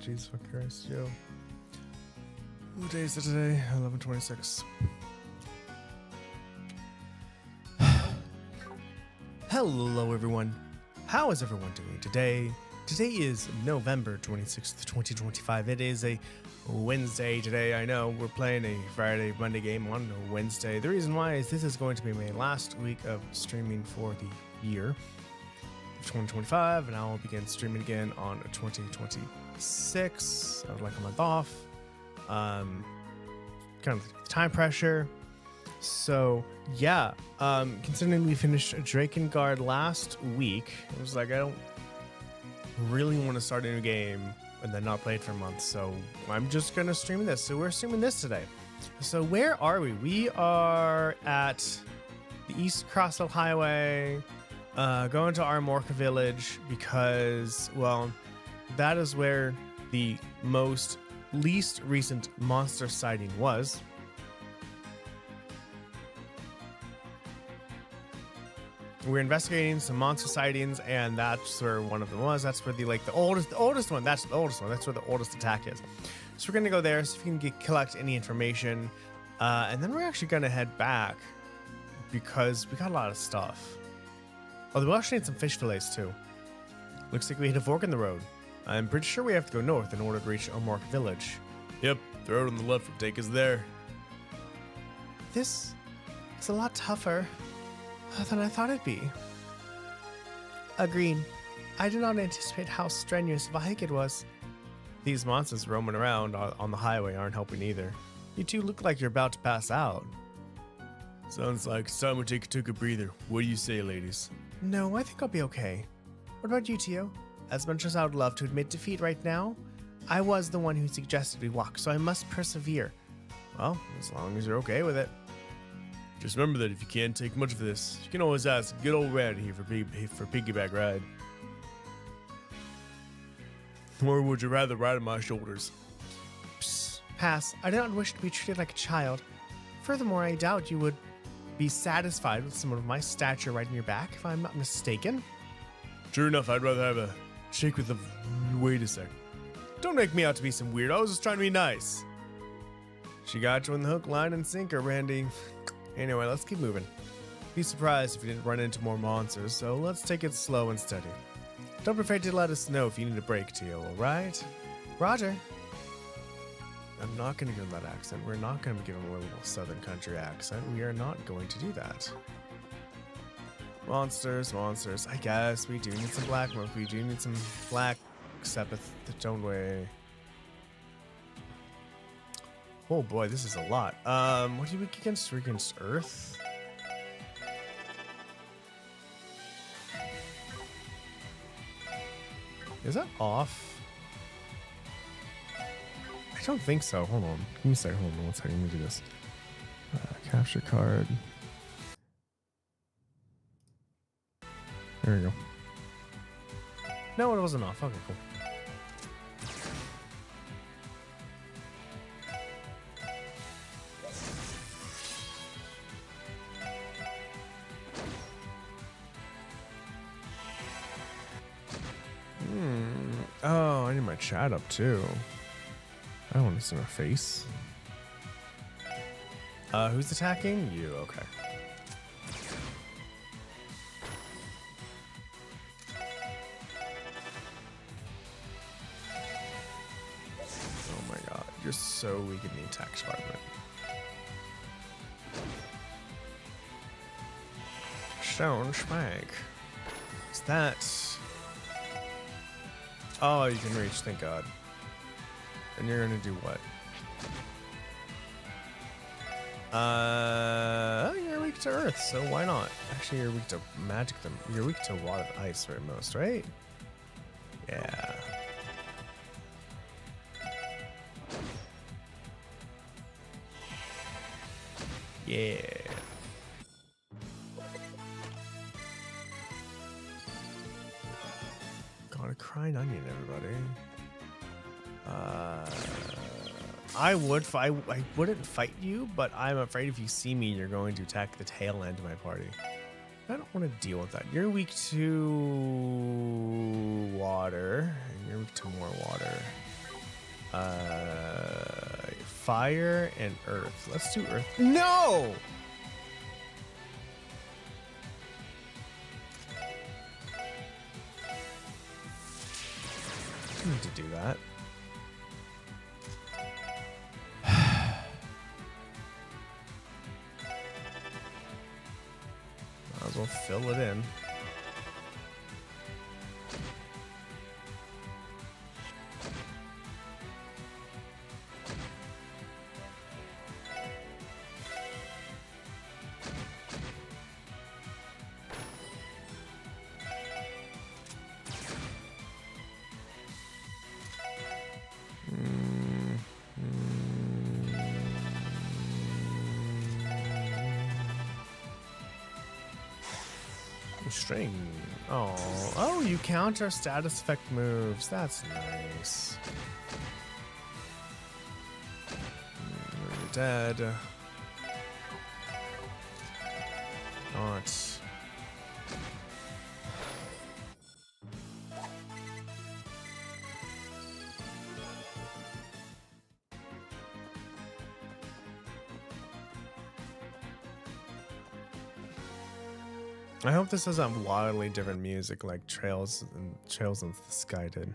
jeez, fuck Christ, yo. What day is it today? 11/26. Hello, everyone. How is everyone doing today? Today is November 26th, 2025. It is a Wednesday today. I know we're playing a Friday, Monday game on a Wednesday. The reason why is this is going to be my last week of streaming for the year of 2025, and I will begin streaming again on 2026. I would like a month off. Kind of time pressure. So yeah, considering we finished Drakengard last week, it was like I don't really want to start a new game and then not play it for a month, so I'm just gonna stream this. So we're streaming this today. So where are we? We are at the East Crossville Highway, going to Armorca Village because, well, that is where the least recent monster sighting was. We're investigating some monster sightings, and that's where one of them was. That's where the oldest one. That's the oldest one. That's where the oldest attack is. So we're gonna go there, see if we can collect any information, and then we're actually gonna head back because we got a lot of stuff. Although we actually need some fish fillets too. Looks like we hit a fork in the road. I'm pretty sure we have to go north in order to reach Armorca Village. Yep, the road on the left will take us there. This is a lot tougher than I thought it'd be. Agreed. I did not anticipate how strenuous of a hike it was. These monsters roaming around on the highway aren't helping either. You two look like you're about to pass out. Sounds like it's time we took a breather. What do you say, ladies? No, I think I'll be okay. What about you, Tio? As much as I would love to admit defeat right now, I was the one who suggested we walk, so I must persevere. Well, as long as you're okay with it. Just remember that if you can't take much of this, you can always ask good old Red here for piggyback ride. Or would you rather ride on my shoulders? Psst, pass. I do not wish to be treated like a child. Furthermore, I doubt you would be satisfied with someone of my stature riding your back, if I'm not mistaken. True enough, I'd rather have a shake with the... Wait a sec. Don't make me out to be some weirdo. I was just trying to be nice. She got you in the hook, line, and sinker, Randy. Anyway, let's keep moving. Be surprised if we didn't run into more monsters, so let's take it slow and steady. Don't be afraid to let us know if you need a break, Tio, alright? Roger. I'm not going to give him that accent. We're not going to give him a little southern country accent. We are not going to do that. Monsters. I guess we do need some black milk. We do need some black Sepith, don't we? Oh boy, this is a lot. What do we against? We're against Earth? Is that off? I don't think so. Hold on. Give me a second. Hold on one second. Let me do this. Capture card. There we go. No, it wasn't off. Okay, cool. Oh, I need my chat up too. I want to see my face. Who's attacking? You, okay. Oh my god, you're so weak in the attack department. Stone Schmack. What's that? Oh, you can reach, thank god. And you're gonna do what? You're weak to earth, so why not? Actually, you're weak to magic. You're weak to water and ice for most, right? Yeah. Yeah. Got a crying onion, everybody. I wouldn't fight you, but I'm afraid if you see me, you're going to attack the tail end of my party. I don't want to deal with that. You're weak to water, and you're weak to more water. Fire and earth. Let's do earth. No! I need to do that. Might as well fill it in. String. Oh, you counter status effect moves. That's nice. You're dead. Not. I hope this doesn't have wildly different music like Trails in the Sky did.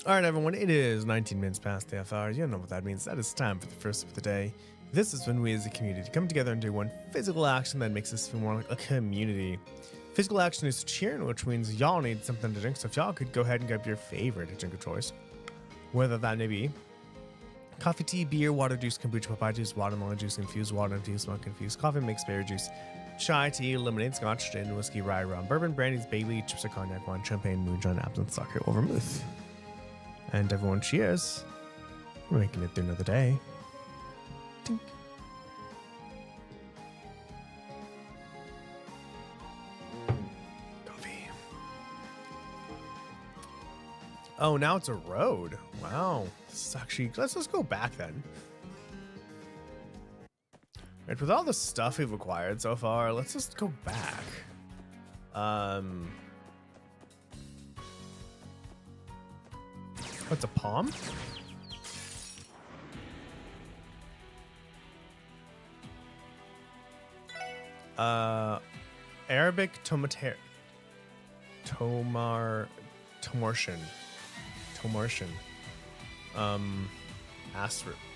Alright everyone, it is 19 minutes past the half hour. You know what that means. That is time for the first of the day. This is when we as a community come together and do one physical action that makes us feel more like a community. Physical action is cheering, which means y'all need something to drink. So if y'all could go ahead and grab your favorite drink of choice, whether that may be coffee, tea, beer, water, juice, kombucha, papaya juice, watermelon juice, infused water, infused milk, infused coffee, mixed berry juice, chai tea, lemonade, scotch, gin, whiskey, rye, rum, bourbon, brandies, Bailey, chips of cognac, wine, champagne, moonshine, absinthe, sake, or vermouth. And everyone cheers. We're making it through another day. Tink. Oh, now it's a road. Wow. This is actually, let's just go back then. Right, with all the stuff we've acquired so far, let's just go back. What's a palm? Arabic Tomartian.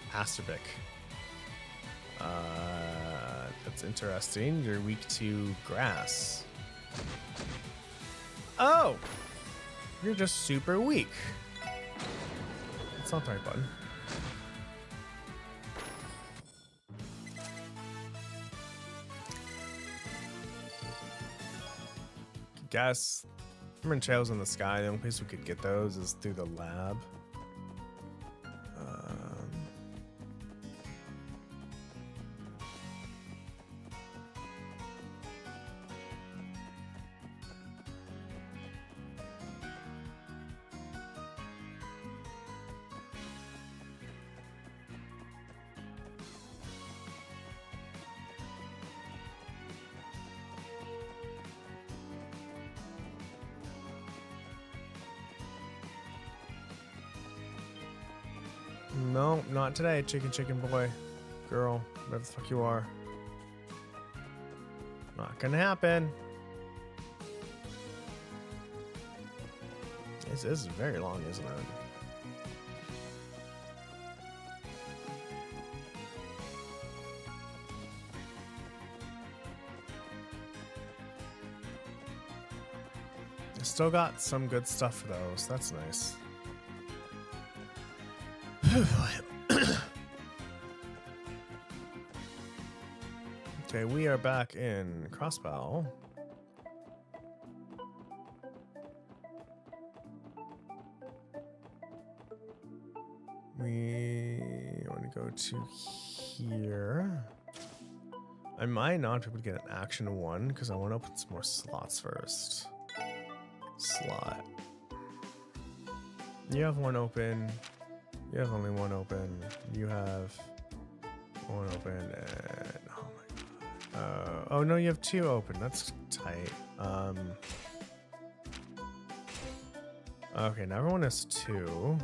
Acerbic. That's interesting. You're weak to grass. Oh! You're just super weak. That's not the right button. Guess. Remember in Trails in the Sky, the only place we could get those is through the lab. No, not today, chicken boy. Girl, whatever the fuck you are. Not gonna happen. This is very long, isn't it? I still got some good stuff for those. That's nice. Okay, we are back in Crossbow. We want to go to here. I might not be able to get an action one because I want to open some more slots first. Slot. You have one open. You have only one open. You have one open, and oh my god. Oh no, you have 2 open. That's tight. Okay, now everyone has 2.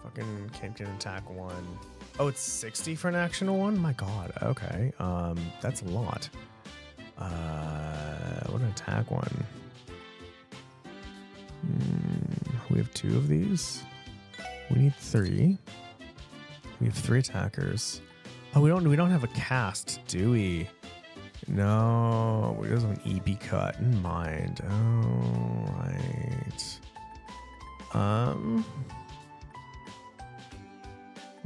Fucking can't get an attack 1. Oh, it's 60 for an action 1? My god. Okay. That's a lot. What an attack 1. We have 2 of these. We need 3. We have 3 attackers. Oh, we don't have a cast, do we? No, we just have an EB cut in mind. Oh, right.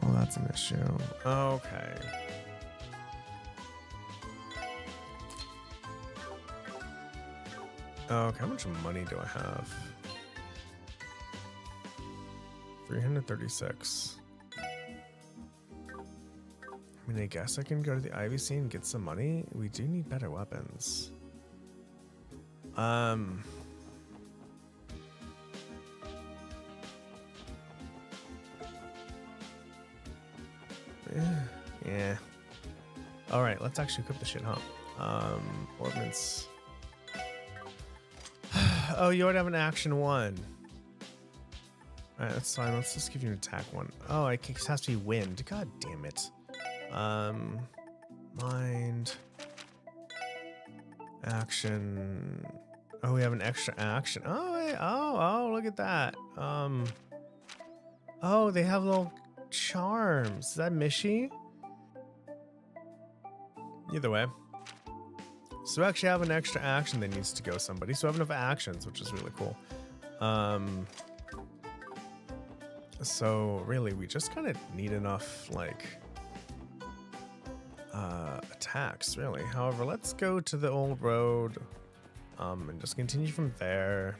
Well, that's an issue. Okay. Okay, how much money do I have? 336. I mean, I guess I can go to the IVC and get some money. We do need better weapons. Yeah. All right, let's actually equip the shit, huh? Ordnance. Oh, you already have an action 1. All right, that's fine. Let's just give you an attack 1. Oh, it has to be wind. God damn it. Mind. Action. Oh, we have an extra action. Oh, wait. Oh, look at that. Oh, they have little charms. Is that Mishi? Either way. So we actually have an extra action that needs to go somebody. So we have enough actions, which is really cool. So really, we just kind of need enough, like, attacks, really. However, let's go to the old road, and just continue from there.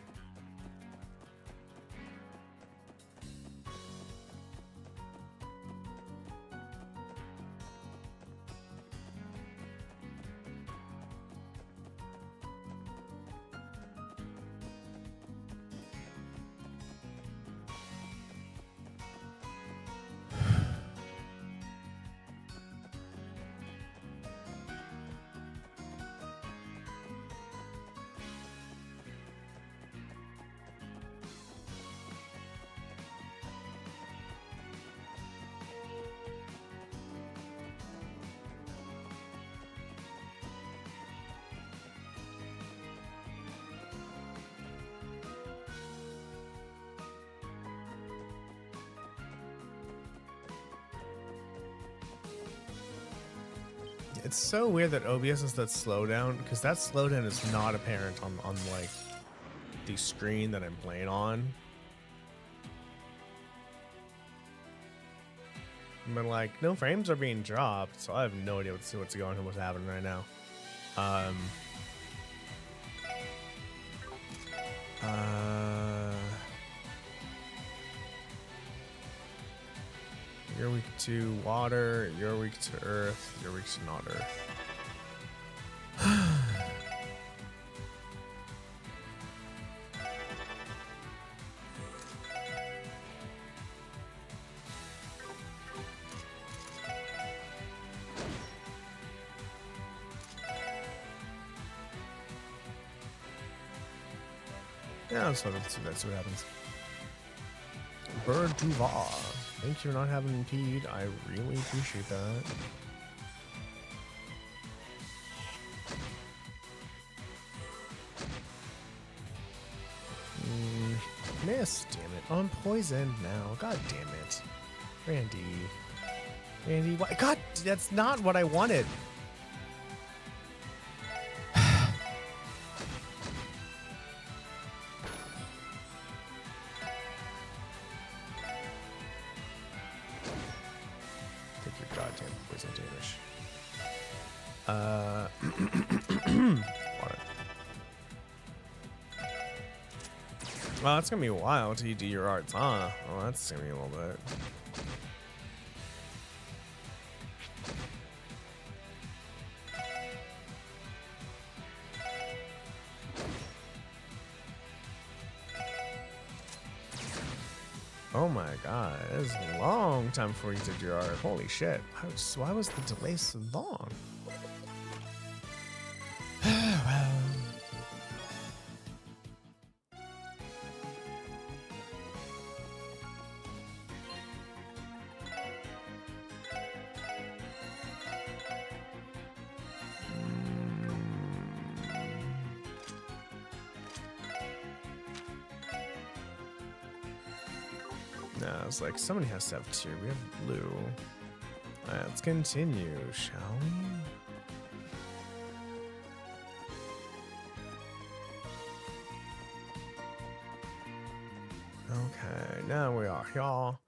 It's so weird that OBS has that slowdown, because that slowdown is not apparent on like the screen that I'm playing on. But like no frames are being dropped, so I have no idea what's going on, what's happening right now. You're weak to water, you're weak to earth, you're weak to not earth. Yeah, so that's what happens. Bird Duvar. Thank you for not having impede. I really appreciate that. Miss, damn it. I'm poisoned now. God damn it. Randy, what? God, that's not what I wanted. Well, it's gonna be a while till you do your arts, huh? Well, that's gonna be a little bit. Oh my god, it is a long time before you did your art. Holy shit. Why was the delay so long? No, it's like somebody has to have tier. We have blue. Alright, let's continue, shall we? Okay, now we are y'all.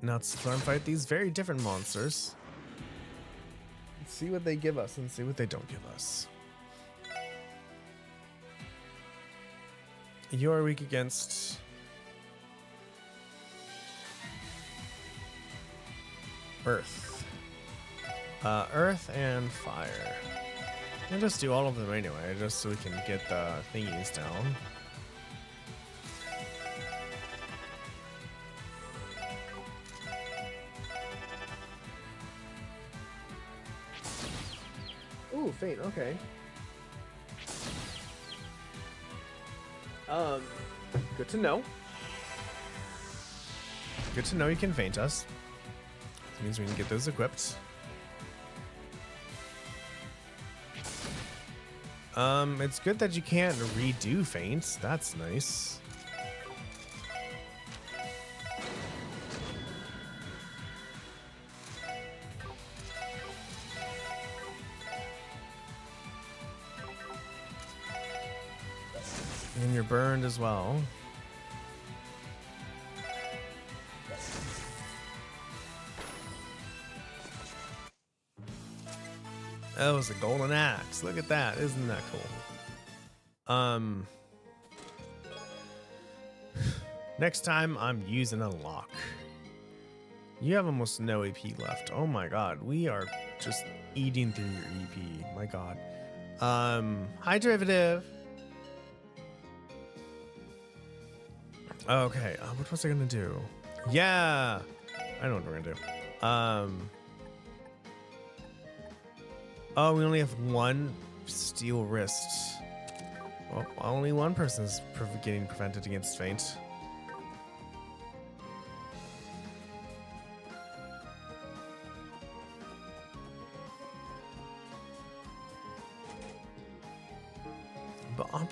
Now let's learn to fight these very different monsters. Let's see what they give us and see what they don't give us. You are weak against Earth. Earth and Fire. And just do all of them anyway, just so we can get the thingies down. Ooh, Fate, okay. Good to know. Good to know you can feint us. That means we can get those equipped. It's good that you can't redo feints. That's nice. And you're burned as well. That was a golden axe. Look at that. Isn't that cool? Next time I'm using a lock. You have almost no AP left. Oh my god. We are just eating through your EP. My god. Hi, derivative. Okay, what was I gonna do? Yeah, I know what we're gonna do. Oh, we only have one steel wrist. Well, only one person is getting prevented against feint.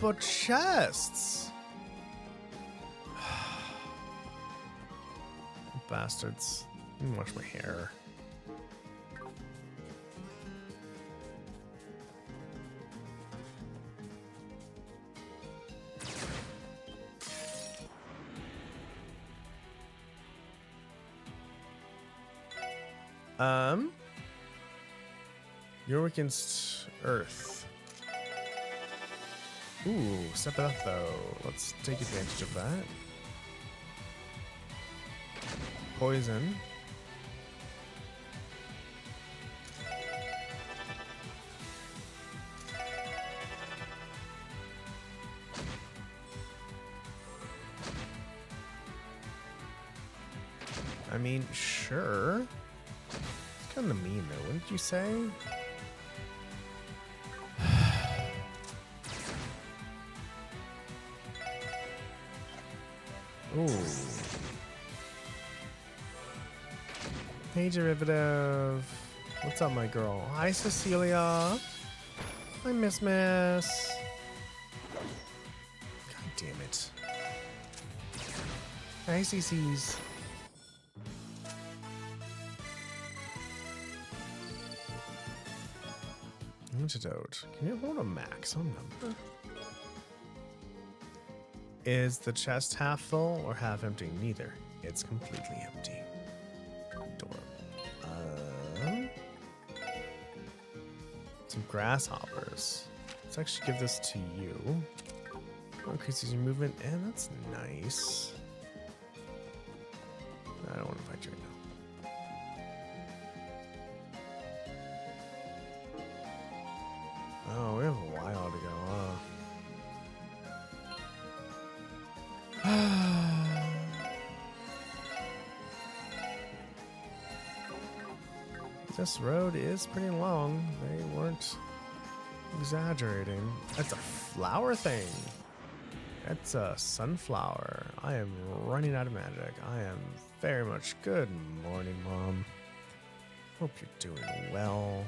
But chests. Bastards. Let me wash my hair. You're against Earth. Ooh, step it up though. Let's take advantage of that. Poison. I mean, sure. It's kind of mean though, wouldn't you say? Ooh. Hey, derivative. What's up, my girl? Hi, Cecilia. Hi, Miss. God damn it. Hi, CC's. Antidote. Can you hold a maximum number? Is the chest half full or half empty? Neither. It's completely empty. Adorable. Some grasshoppers. Let's actually give this to you. Increases your movement, and that's nice. I don't want to fight you right now. Oh, we have a while to go, huh? This road is pretty long. They weren't exaggerating. That's a flower thing. That's a sunflower. I am running out of magic. I am very much. Good morning, Mom. Hope you're doing well.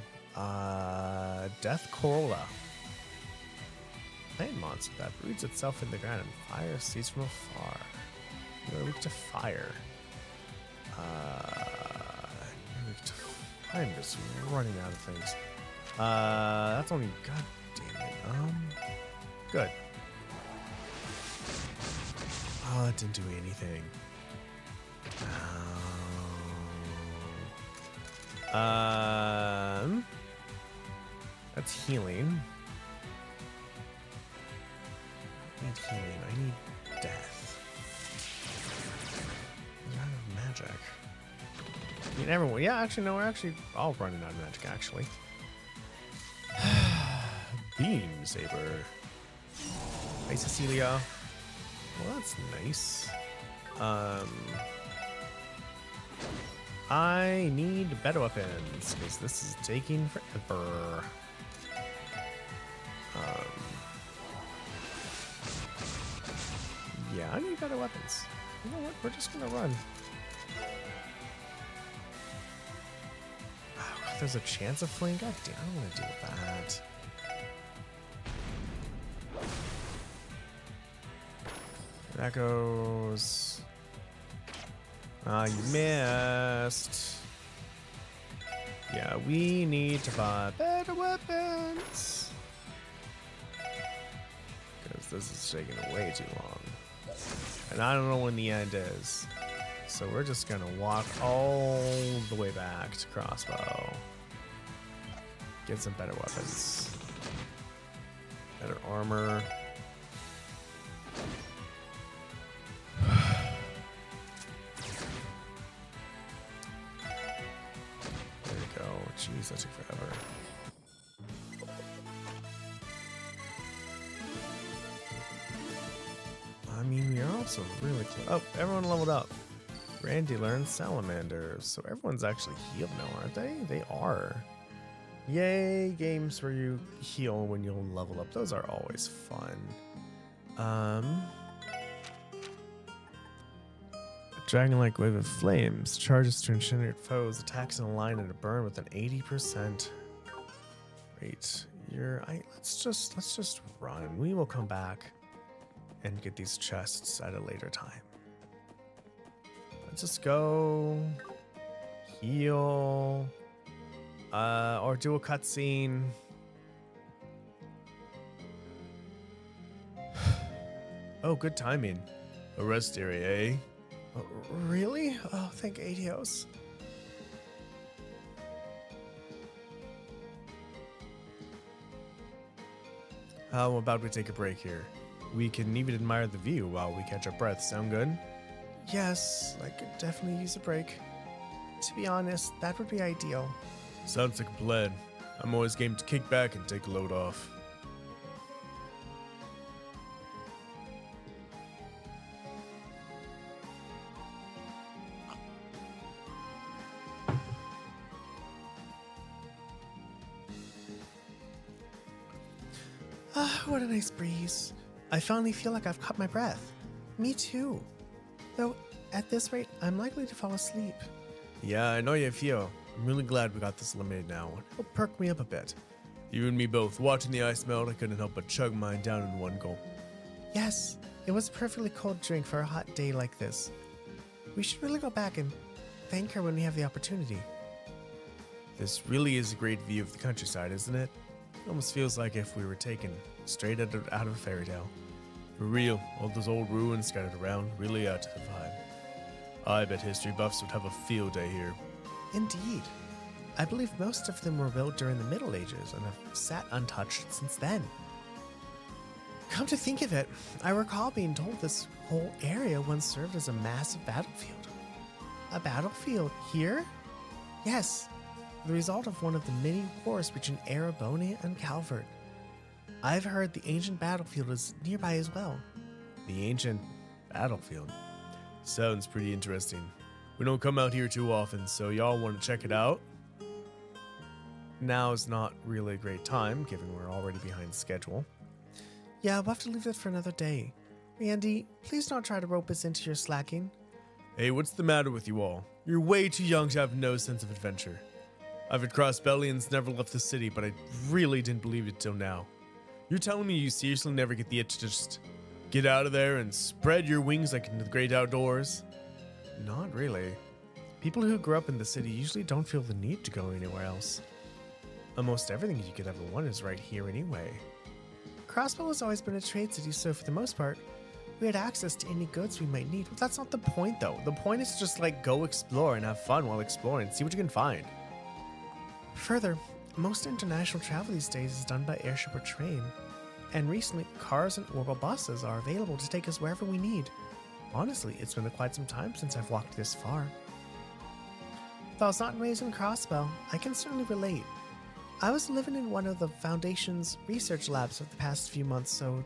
Death Corolla. plant monster that roots itself in the ground and fire sees from afar. You're weak to fire. You're weak to I'm just running out of things. That's only, god damn it. Good. Oh, it didn't do anything. That's healing. I need healing. I need death. I'm out of magic. I mean, everyone. Yeah, actually, no, we're actually all running out of magic, actually. Beam Saber. Hey, Cecilia. Well, that's nice. I need better weapons because this is taking forever. Yeah, I need better weapons. You know what? We're just gonna run. Oh, there's a chance of fling. God damn, I don't want to deal with that. That goes. Ah, you missed. Yeah, we need to buy better weapons. Because this is taking way too long. And I don't know when the end is. So we're just gonna walk all the way back to crossbow. Get some better weapons. Better armor. Jeez, that took forever. I mean, we are also really close. Oh, everyone leveled up. Randy learned Salamanders. So everyone's actually healed now, aren't they? They are. Yay, games where you heal when you'll level up. Those are always fun. Dragon-like wave of flames charges to incinerate foes, attacks in a line and a burn with an 80% rate. Let's just run. We will come back and get these chests at a later time. Let's just go heal, or do a cutscene. Oh, good timing. A rest area, eh? Oh, really? Oh, thank Adios. How about we take a break here? We can even admire the view while we catch our breath. Sound good? Yes, I could definitely use a break. To be honest, that would be ideal. Sounds like a plan. I'm always game to kick back and take a load off. What a nice breeze. I finally feel like I've caught my breath. Me too. Though, at this rate, I'm likely to fall asleep. Yeah, I know you feel. I'm really glad we got this eliminated now. It'll perk me up a bit. You and me both. Watching the ice melt, I couldn't help but chug mine down in one gulp. Yes, it was a perfectly cold drink for a hot day like this. We should really go back and thank her when we have the opportunity. This really is a great view of the countryside, isn't it? It almost feels like if we were taken straight out of a fairy tale. For real, all those old ruins scattered around really add to the vibe. I bet history buffs would have a field day here. Indeed. I believe most of them were built during the Middle Ages and have sat untouched since then. Come to think of it, I recall being told this whole area once served as a massive battlefield. A battlefield here? Yes, the result of one of the many wars between Erebone and Calvert. I've heard the ancient battlefield is nearby as well. The ancient battlefield? Sounds pretty interesting. We don't come out here too often, so y'all want to check it out? Now is not really a great time, given we're already behind schedule. Yeah, we'll have to leave it for another day. Randy, please don't try to rope us into your slacking. Hey, what's the matter with you all? You're way too young to have no sense of adventure. I've had crossbellions never left the city, but I really didn't believe it till now. You're telling me you seriously never get the itch to just get out of there and spread your wings like into the great outdoors? Not really. People who grew up in the city usually don't feel the need to go anywhere else. Almost everything you could ever want is right here anyway. Crossbow has always been a trade city, so for the most part, we had access to any goods we might need. But that's not the point, though. The point is just like go explore and have fun while exploring, see what you can find. Further, most international travel these days is done by airship or train. And recently, cars and orbital buses are available to take us wherever we need. Honestly, it's been quite some time since I've walked this far. Though I was not raised in Crossbow, I can certainly relate. I was living in one of the Foundation's research labs for the past few months, so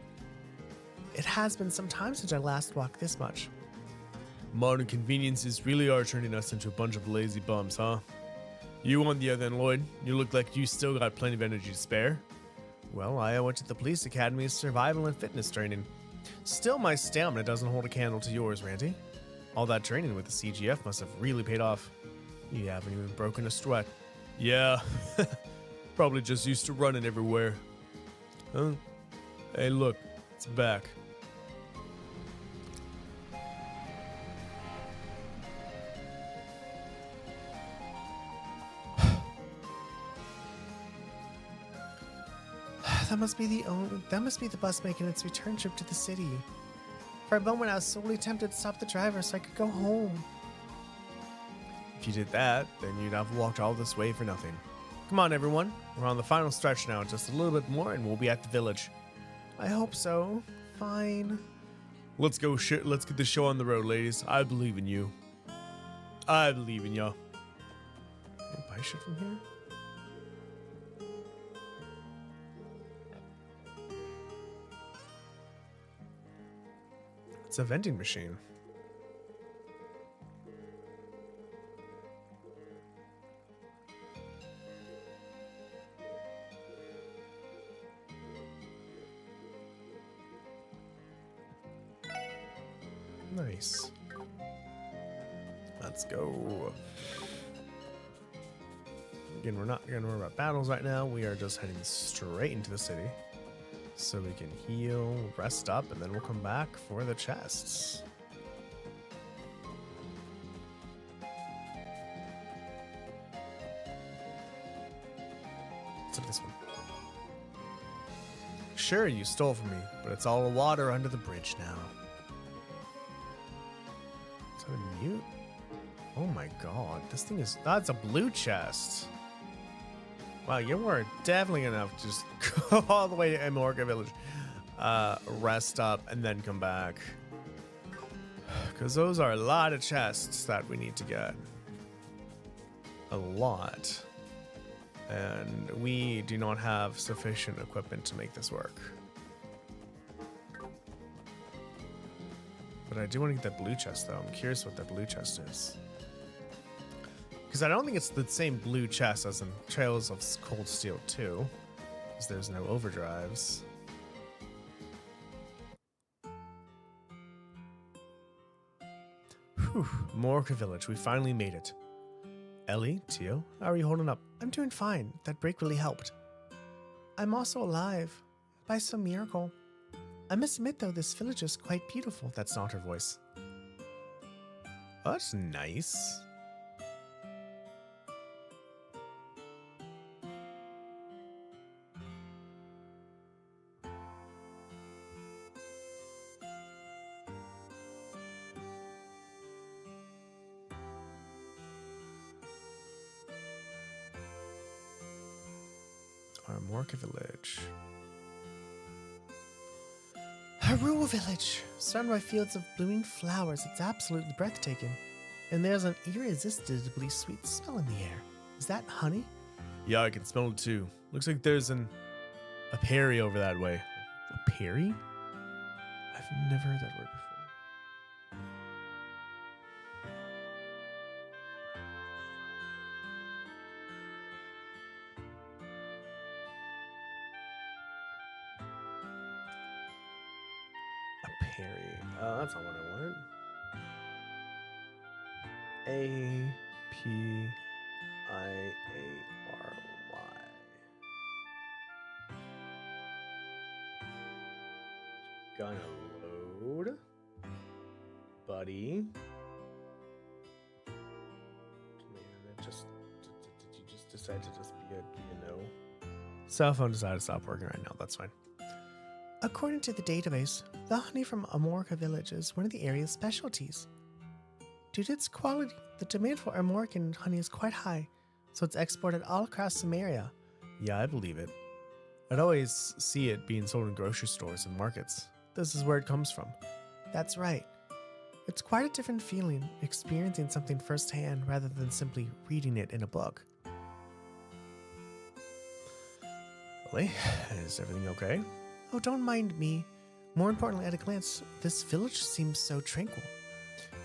it has been some time since I last walked this much. Modern conveniences really are turning us into a bunch of lazy bums, huh? You on the other end, Lloyd, you look like you still got plenty of energy to spare. Well, I went to the police academy's survival and fitness training. Still, my stamina doesn't hold a candle to yours, Randy. All that training with the CGF must have really paid off. You haven't even broken a sweat. Yeah, probably just used to running everywhere. Huh? Hey, look, it's back. That must be the bus making its return trip to the city. For a moment, I was solely tempted to stop the driver so I could go home. If you did that, then you'd have walked all this way for nothing. Come on, everyone. We're on the final stretch now. Just a little bit more and we'll be at the village. I hope so. Fine. Let's go. Let's get the show on the road, ladies. I believe in you. I believe in ya. Can I buy shit from here? It's a vending machine. Nice. Let's go. Again, we're not going to worry about battles right now. We are just heading straight into the city so we can heal, rest up, and then we'll come back for the chests. What's up this one? Sure, you stole from me, but it's all water under the bridge now. Is that a mute? Oh my god, this thing is... That's a blue chest. Wow, you were definitely gonna have to just go all the way to Amorca Village, rest up, and then come back. Because those are a lot of chests that we need to get. A lot. And we do not have sufficient equipment to make this work. But I do want to get that blue chest, though. I'm curious what that blue chest is. Because I don't think it's the same blue chest as in Trails of Cold Steel 2. Because there's no overdrives. Whew, Morka Village. We finally made it. Ellie, Tio, how are you holding up? I'm doing fine. That break really helped. I'm also alive. By some miracle. I must admit, though, this village is quite beautiful. That's not her voice. Oh, that's nice. Armorca Village. Harua Village! Surrounded by fields of blooming flowers, it's absolutely breathtaking. And there's an irresistibly sweet smell in the air. Is that honey? Yeah, I can smell it too. Looks like there's a Perry over that way. A Perry? I've never heard that word before. Perry. Oh, that's not what I want. A P I A R Y. gonna load. Buddy. Man, did you just decide to just be a no? Cell phone decided to stop working right now. That's fine. According to the database, the honey from Amorica Village is one of the area's specialties. Due to its quality, the demand for Amorican honey is quite high, so it's exported all across Samaria. Yeah, I believe it. I'd always see it being sold in grocery stores and markets. This is where it comes from. That's right. It's quite a different feeling, experiencing something firsthand rather than simply reading it in a book. Lily, is everything okay? Oh, don't mind me. More importantly, at a glance, this village seems so tranquil.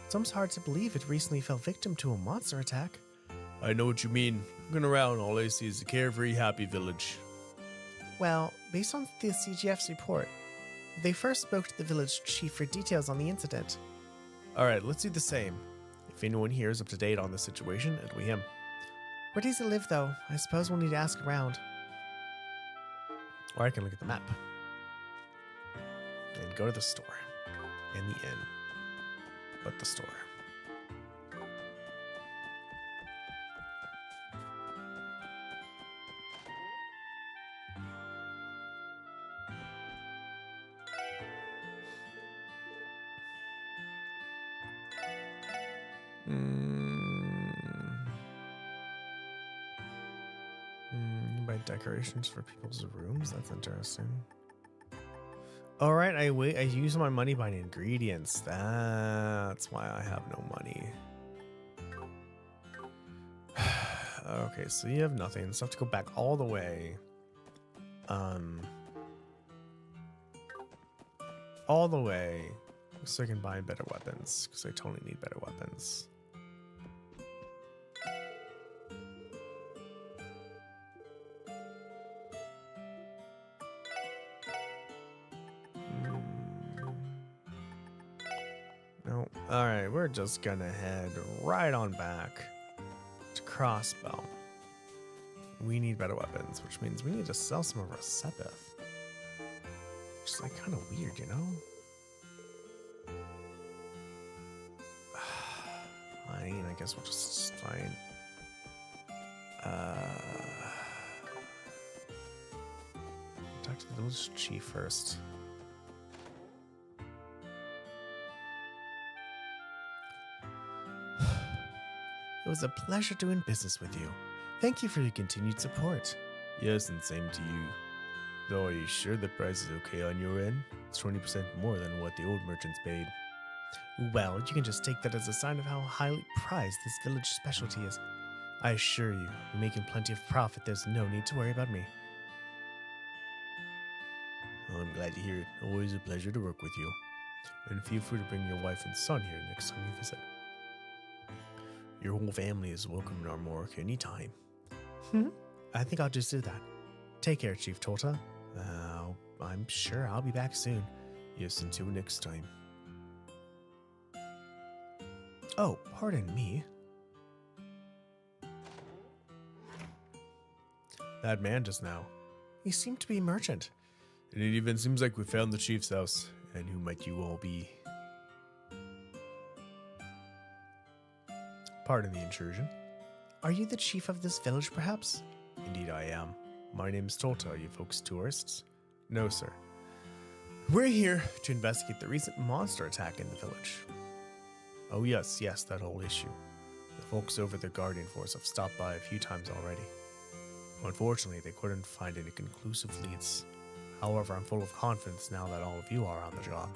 It's almost hard to believe it recently fell victim to a monster attack. I know what you mean. Looking around, all I see is a carefree, happy village. Well, based on the CGF's report, they first spoke to the village chief for details on the incident. Alright, let's do the same. If anyone here is up to date on the situation, it'll be him. Where does he live, though? I suppose we'll need to ask around. Or I can look at the map. And go to the store. And the inn. But the store. Buy decorations for people's rooms. That's interesting. All right, I use my money buying ingredients. That's why I have no money. Okay, so you have nothing. So I have to go back all the way. All the way, so I can buy better weapons, because I totally need better weapons. No. Alright, we're just gonna head right on back to Crossbow. We need better weapons, which means we need to sell some of our Sepith. Which is like kind of weird, you know? Fine, I guess we'll just fine. Talk to the village chief first. It was a pleasure doing business with you. Thank you for your continued support. Yes, and same to you. Though, are you sure the price is okay on your end? It's 20% more than what the old merchants paid. Well, you can just take that as a sign of how highly prized this village specialty is. I assure you, we're making plenty of profit. There's no need to worry about me. Well, I'm glad to hear it. Always a pleasure to work with you. And feel free to bring your wife and son here next time you visit. Your whole family is welcome in Armorica anytime. I think I'll just do that. Take care, Chief Tolta. I'm sure I'll be back soon. Yes, until next time. Oh, pardon me. That man just now. He seemed to be a merchant. And it even seems like we found the chief's house. And who might you all be? Pardon the intrusion. Are you the chief of this village, perhaps? Indeed I am. My name's Tolta. Are you folks tourists? No, sir. We're here to investigate the recent monster attack in the village. Oh yes, that whole issue. The folks over the Guardian Force have stopped by a few times already. Unfortunately, they couldn't find any conclusive leads. However, I'm full of confidence now that all of you are on the job.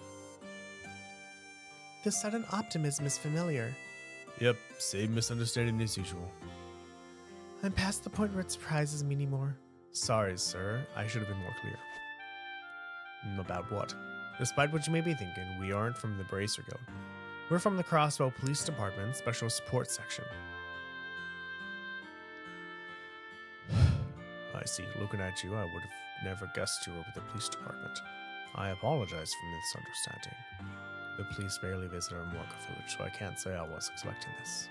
The sudden optimism is familiar. Yep, same misunderstanding as usual. I'm past the point where it surprises me anymore. Sorry, sir. I should have been more clear. About what? Despite what you may be thinking, we aren't from the Bracer Guild. We're from the Crossbow Police Department Special Support Section. I see. Looking at you, I would have never guessed you were with the police department. I apologize for misunderstanding. The police barely visit our Amorica village, so I can't say I was expecting this.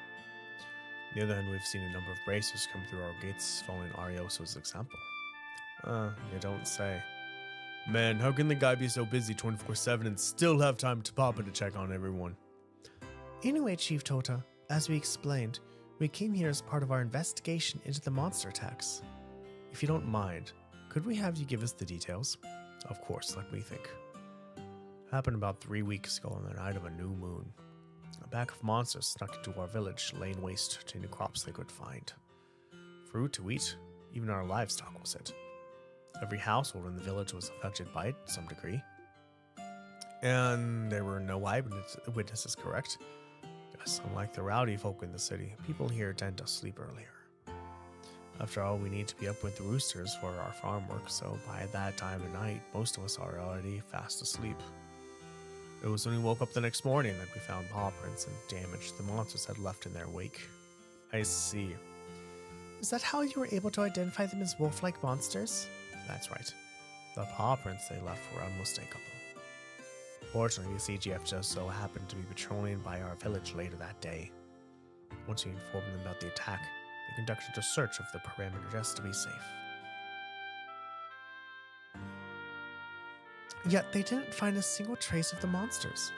On the other hand, we've seen a number of bracers come through our gates following Arioso's example. You don't say. Man, how can the guy be so busy 24/7 and still have time to pop in to check on everyone? Anyway, Chief Tota, as we explained, we came here as part of our investigation into the monster attacks. If you don't mind, could we have you give us the details? Of course, let me think. Happened about 3 weeks ago on the night of a new moon. A pack of monsters snuck into our village, laying waste to any crops they could find. Fruit to eat, even our livestock was it. Every household in the village was affected by it to some degree. And there were no eyewitnesses, correct? Yes, unlike the rowdy folk in the city, people here tend to sleep earlier. After all, we need to be up with the roosters for our farm work, so by that time of night, most of us are already fast asleep. It was when we woke up the next morning that we found paw prints and damage the monsters had left in their wake. I see. Is that how you were able to identify them as wolf-like monsters? That's right. The paw prints they left were unmistakable. Fortunately, the CGF just so happened to be patrolling by our village later that day. Once we informed them about the attack, they conducted a search of the perimeter just to be safe. Yet they didn't find a single trace of the monsters,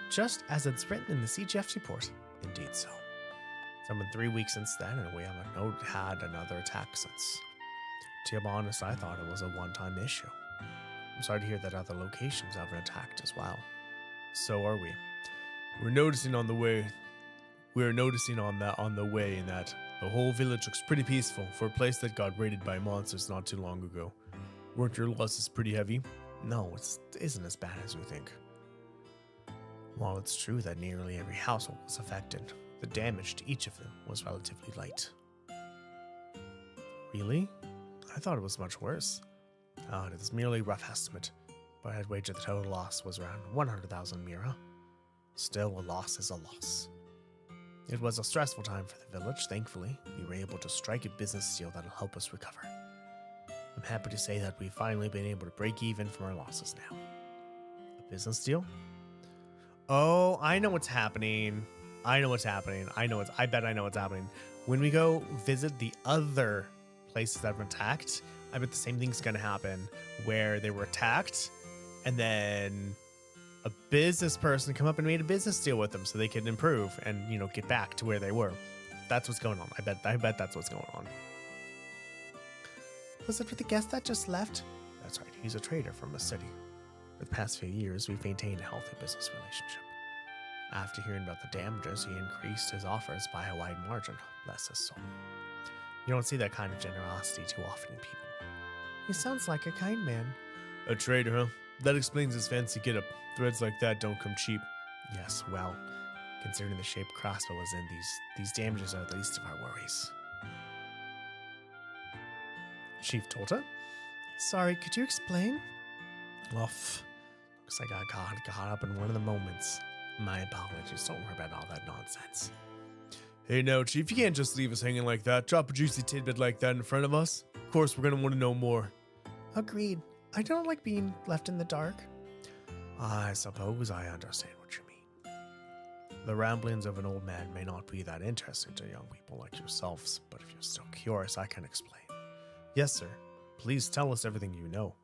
just as it's written in the CGF report. Indeed so. It's been 3 weeks since then, and we haven't had another attack since. To be honest, I thought it was a one-time issue. I'm sorry to hear that other locations have been attacked as well. So are we. We're noticing on the way in that the whole village looks pretty peaceful for a place that got raided by monsters not too long ago. Weren't your losses pretty heavy? No, it isn't as bad as you think. While it's true that nearly every household was affected, the damage to each of them was relatively light. Really? I thought it was much worse. It is merely a rough estimate, but I'd wager the total loss was around 100,000 Mira. Still, a loss is a loss. It was a stressful time for the village. Thankfully, we were able to strike a business deal that'll help us recover. I'm happy to say that we've finally been able to break even from our losses now. A business deal? Oh, I know what's happening. I bet I know what's happening. When we go visit the other places that have been attacked, I bet the same thing's gonna happen, where they were attacked and then a business person come up and made a business deal with them so they could improve and, get back to where they were. That's what's going on. I bet that's what's going on. Was it for the guest that just left? That's right. He's a trader from the city. For the past few years, we've maintained a healthy business relationship. After hearing about the damages, he increased his offers by a wide margin. Bless his soul. You don't see that kind of generosity too often in people. He sounds like a kind man. A trader, huh? That explains his fancy get-up. Threads like that don't come cheap. Yes, well, considering the shape Crossbow is in, these damages are the least of our worries. Chief Tota? Sorry, could you explain? Looks like I got caught up in one of the moments. My apologies, don't worry about all that nonsense. Hey now, Chief, you can't just leave us hanging like that. Drop a juicy tidbit like that in front of us. Of course, we're gonna want to know more. Agreed. I don't like being left in the dark. I suppose I understand what you mean. The ramblings of an old man may not be that interesting to young people like yourselves, but if you're still curious, I can explain. Yes, sir. Please tell us everything you know.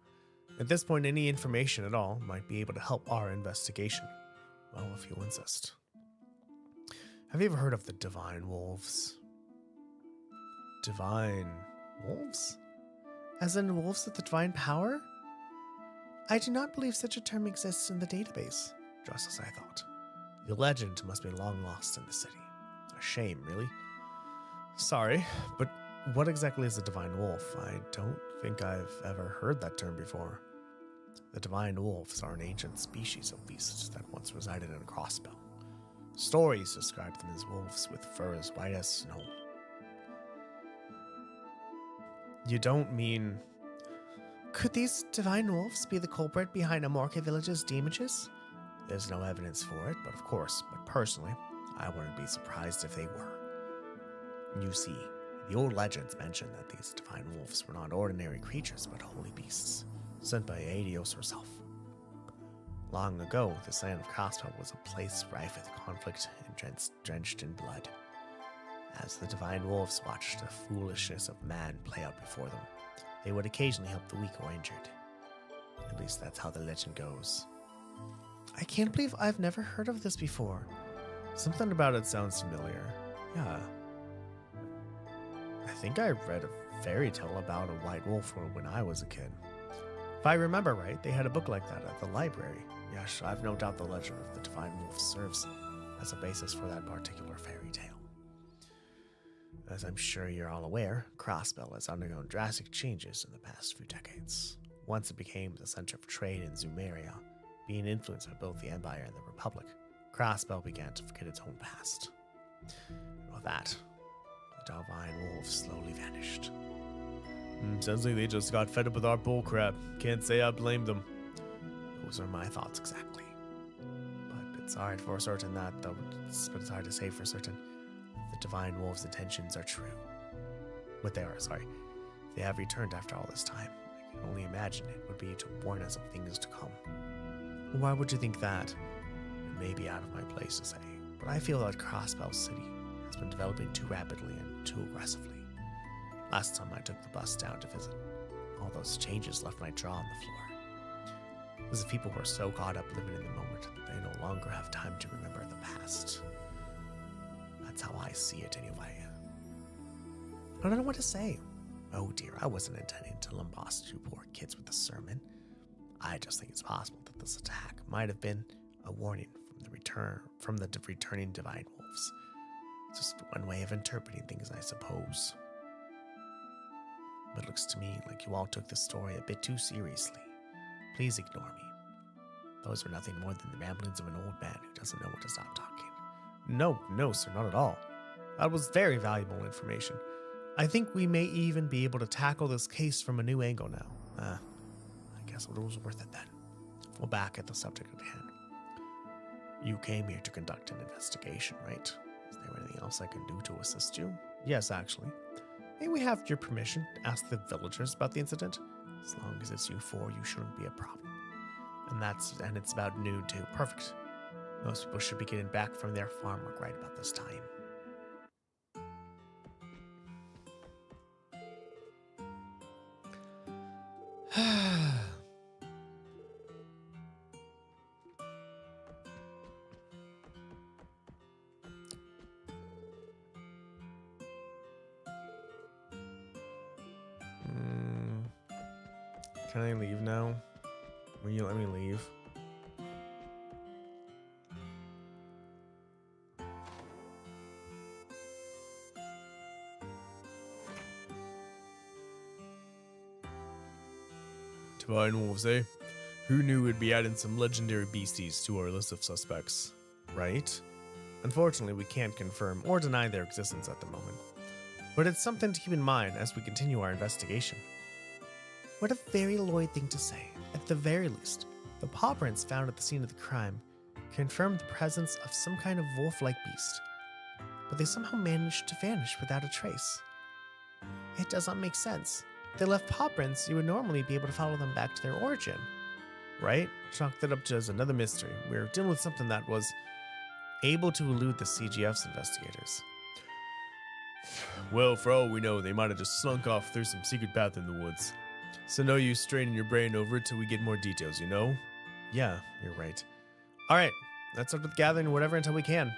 At this point, any information at all might be able to help our investigation. Well, if you insist. Have you ever heard of the Divine Wolves? Divine Wolves? As in wolves with the divine power? I do not believe such a term exists in the database, just as I thought. The legend must be long lost in the city. A shame, really. Sorry, but what exactly is a divine wolf? I don't think I've ever heard that term before. The divine wolves are an ancient species of beasts that once resided in a crossbow. Stories describe them as wolves with fur as white as snow. You don't mean... Could these divine wolves be the culprit behind Amorca Village's damages? There's no evidence for it, but personally, I wouldn't be surprised if they were. You see, the old legends mention that these divine wolves were not ordinary creatures, but holy beasts, sent by Aidios herself. Long ago, this land of Crossbow was a place rife with conflict and drenched in blood. As the divine wolves watched the foolishness of man play out before them, they would occasionally help the weak or injured. At least that's how the legend goes. I can't believe I've never heard of this before. Something about it sounds familiar. Yeah. I think I read a fairy tale about a white wolf when I was a kid. If I remember right, they had a book like that at the library. Yes, I've no doubt the legend of the Divine Wolf serves as a basis for that particular fairy tale. As I'm sure you're all aware, Crossbell has undergone drastic changes in the past few decades. Once it became the center of trade in Zumeria, being influenced by both the Empire and the Republic, Crossbell began to forget its own past. And with that, the Divine Wolves slowly vanished. Sounds like they just got fed up with our bullcrap. Can't say I blame them. Those are my thoughts exactly. But it's hard for certain that, though, it's hard to say for certain the Divine Wolves' intentions are true. What they are, sorry. They have returned after all this time. I can only imagine it would be to warn us of things to come. Why would you think that? It may be out of my place to say, but I feel that Crossbell City has been developing too rapidly and too aggressively. Last time I took the bus down to visit, all those changes left my jaw on the floor. As if people were so caught up living in the moment that they no longer have time to remember the past. That's how I see it anyway. I don't know what to say. Oh dear, I wasn't intending to lambast you poor kids with a sermon. I just think it's possible that this attack might have been a warning from the returning Divine Wolves. It's just one way of interpreting things, I suppose. But it looks to me like you all took the story a bit too seriously. Please ignore me. Those were nothing more than the ramblings of an old man who doesn't know when to stop talking. No, sir, not at all. That was very valuable information. I think we may even be able to tackle this case from a new angle now. I guess it was worth it then. Well, back at the subject at hand. You came here to conduct an investigation, right? Is there anything else I can do to assist you? Yes, actually. May we have your permission to ask the villagers about the incident? As long as it's you four, you shouldn't be a problem. And it's about noon too. Perfect. Most people should be getting back from their farm work right about this time. Can I leave now? Will you let me leave? Divine Wolves, eh? Who knew we'd be adding some legendary beasties to our list of suspects, right? Unfortunately, we can't confirm or deny their existence at the moment, but it's something to keep in mind as we continue our investigation. What a very Lloyd thing to say. At the very least, the paw prints found at the scene of the crime confirmed the presence of some kind of wolf-like beast, but they somehow managed to vanish without a trace. It does not make sense. If they left paw prints, you would normally be able to follow them back to their origin, right? Chalk that up to as another mystery. We're dealing with something that was able to elude the CGF's investigators. Well, for all we know, they might have just slunk off through some secret path in the woods. So no use straining your brain over it till we get more details, you know? Yeah, you're right. Alright, let's start with gathering whatever until we can.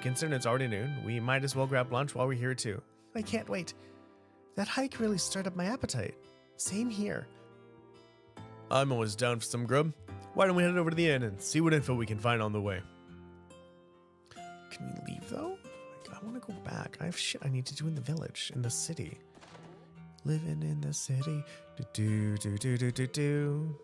Considering it's already noon, we might as well grab lunch while we're here too. I can't wait. That hike really stirred up my appetite. Same here. I'm always down for some grub. Why don't we head over to the inn and see what info we can find on the way? Can we leave though? I want to go back. I have shit I need to do in the village, in the city. Living in the city. Do do do do do do.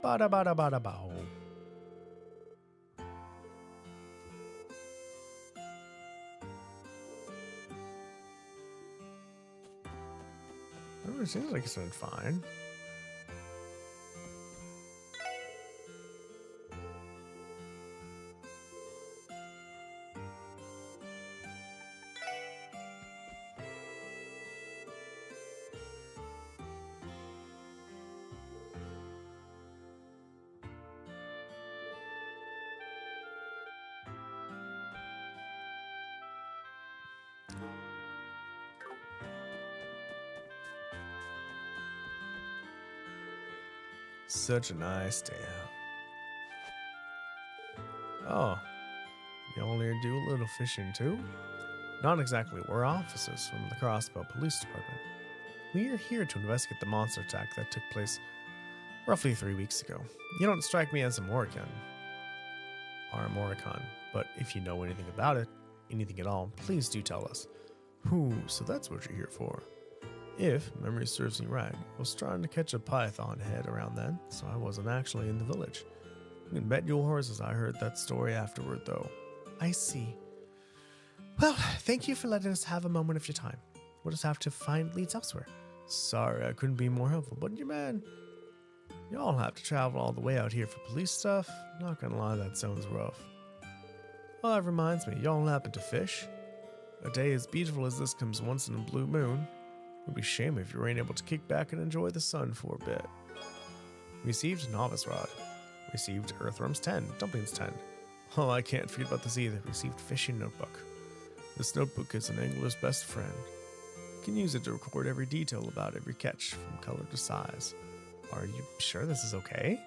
Bada bada bada bow. Oh, it seems like it's been fine. Such a nice day out. Oh, y'all here do a little fishing too? Not exactly. We're officers from the Crossbow Police Department. We are here to investigate the monster attack that took place roughly 3 weeks ago. You don't strike me as a Morrigan, or a Morricon, but if you know anything about it, anything at all, please do tell us. So that's what you're here for. If memory serves me right, I was trying to catch a python head around then, so I wasn't actually in the village. You can bet your horses I heard that story afterward, though. I see. Well, thank you for letting us have a moment of your time. We'll just have to find leads elsewhere. Sorry I couldn't be more helpful, but y'all have to travel all the way out here for police stuff? Not gonna lie, that sounds rough. Well, that reminds me, y'all happen to fish? A day as beautiful as this comes once in a blue moon. It would be a shame if you weren't able to kick back and enjoy the sun for a bit. Received Novice Rod. Received Earthworms 10, Dumplings 10. Oh, I can't forget about this either. Received Fishing Notebook. This notebook is an angler's best friend. You can use it to record every detail about every catch, from color to size. Are you sure this is okay?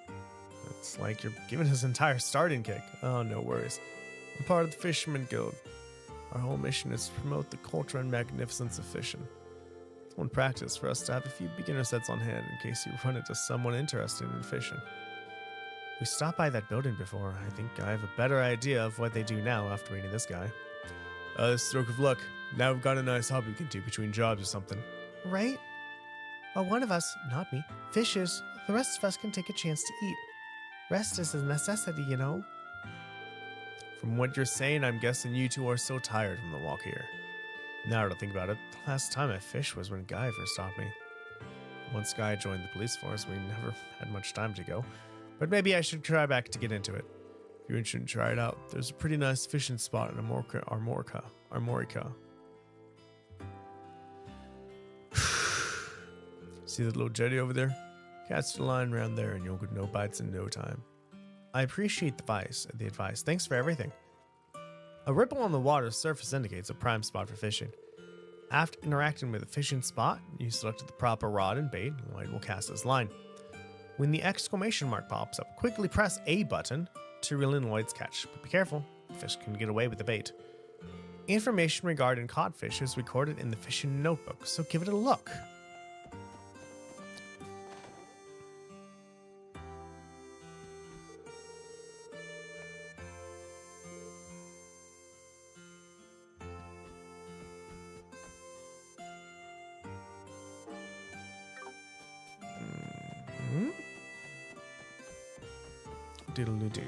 It's like you're giving us an entire starting kick. Oh, no worries. I'm part of the Fisherman Guild. Our whole mission is to promote the culture and magnificence of fishing. It's one practice for us to have a few beginner sets on hand in case you run into someone interested in fishing. We stopped by that building before. I think I have a better idea of what they do now after meeting this guy. Stroke of luck. Now we've got a nice hobby we can do between jobs or something. Right? Well, one of us, not me, fishes. The rest of us can take a chance to eat. Rest is a necessity, you know. From what you're saying, I'm guessing you two are so tired from the walk here. Now to think about it, the last time I fished was when Guy first taught me. Once Guy joined the police force, we never had much time to go. But maybe I should try back to get into it. If you're interested in try it out, there's a pretty nice fishing spot in Armorica. See that little jetty over there? Cast the line around there and you'll get no bites in no time. I appreciate the advice. Thanks for everything. A ripple on the water's surface indicates a prime spot for fishing. After interacting with a fishing spot, you select the proper rod and bait, and Lloyd will cast his line. When the exclamation mark pops up, quickly press A button to reel in Lloyd's catch. But be careful, fish can get away with the bait. Information regarding caught fish is recorded in the fishing notebook, so give it a look. Diddle-doo.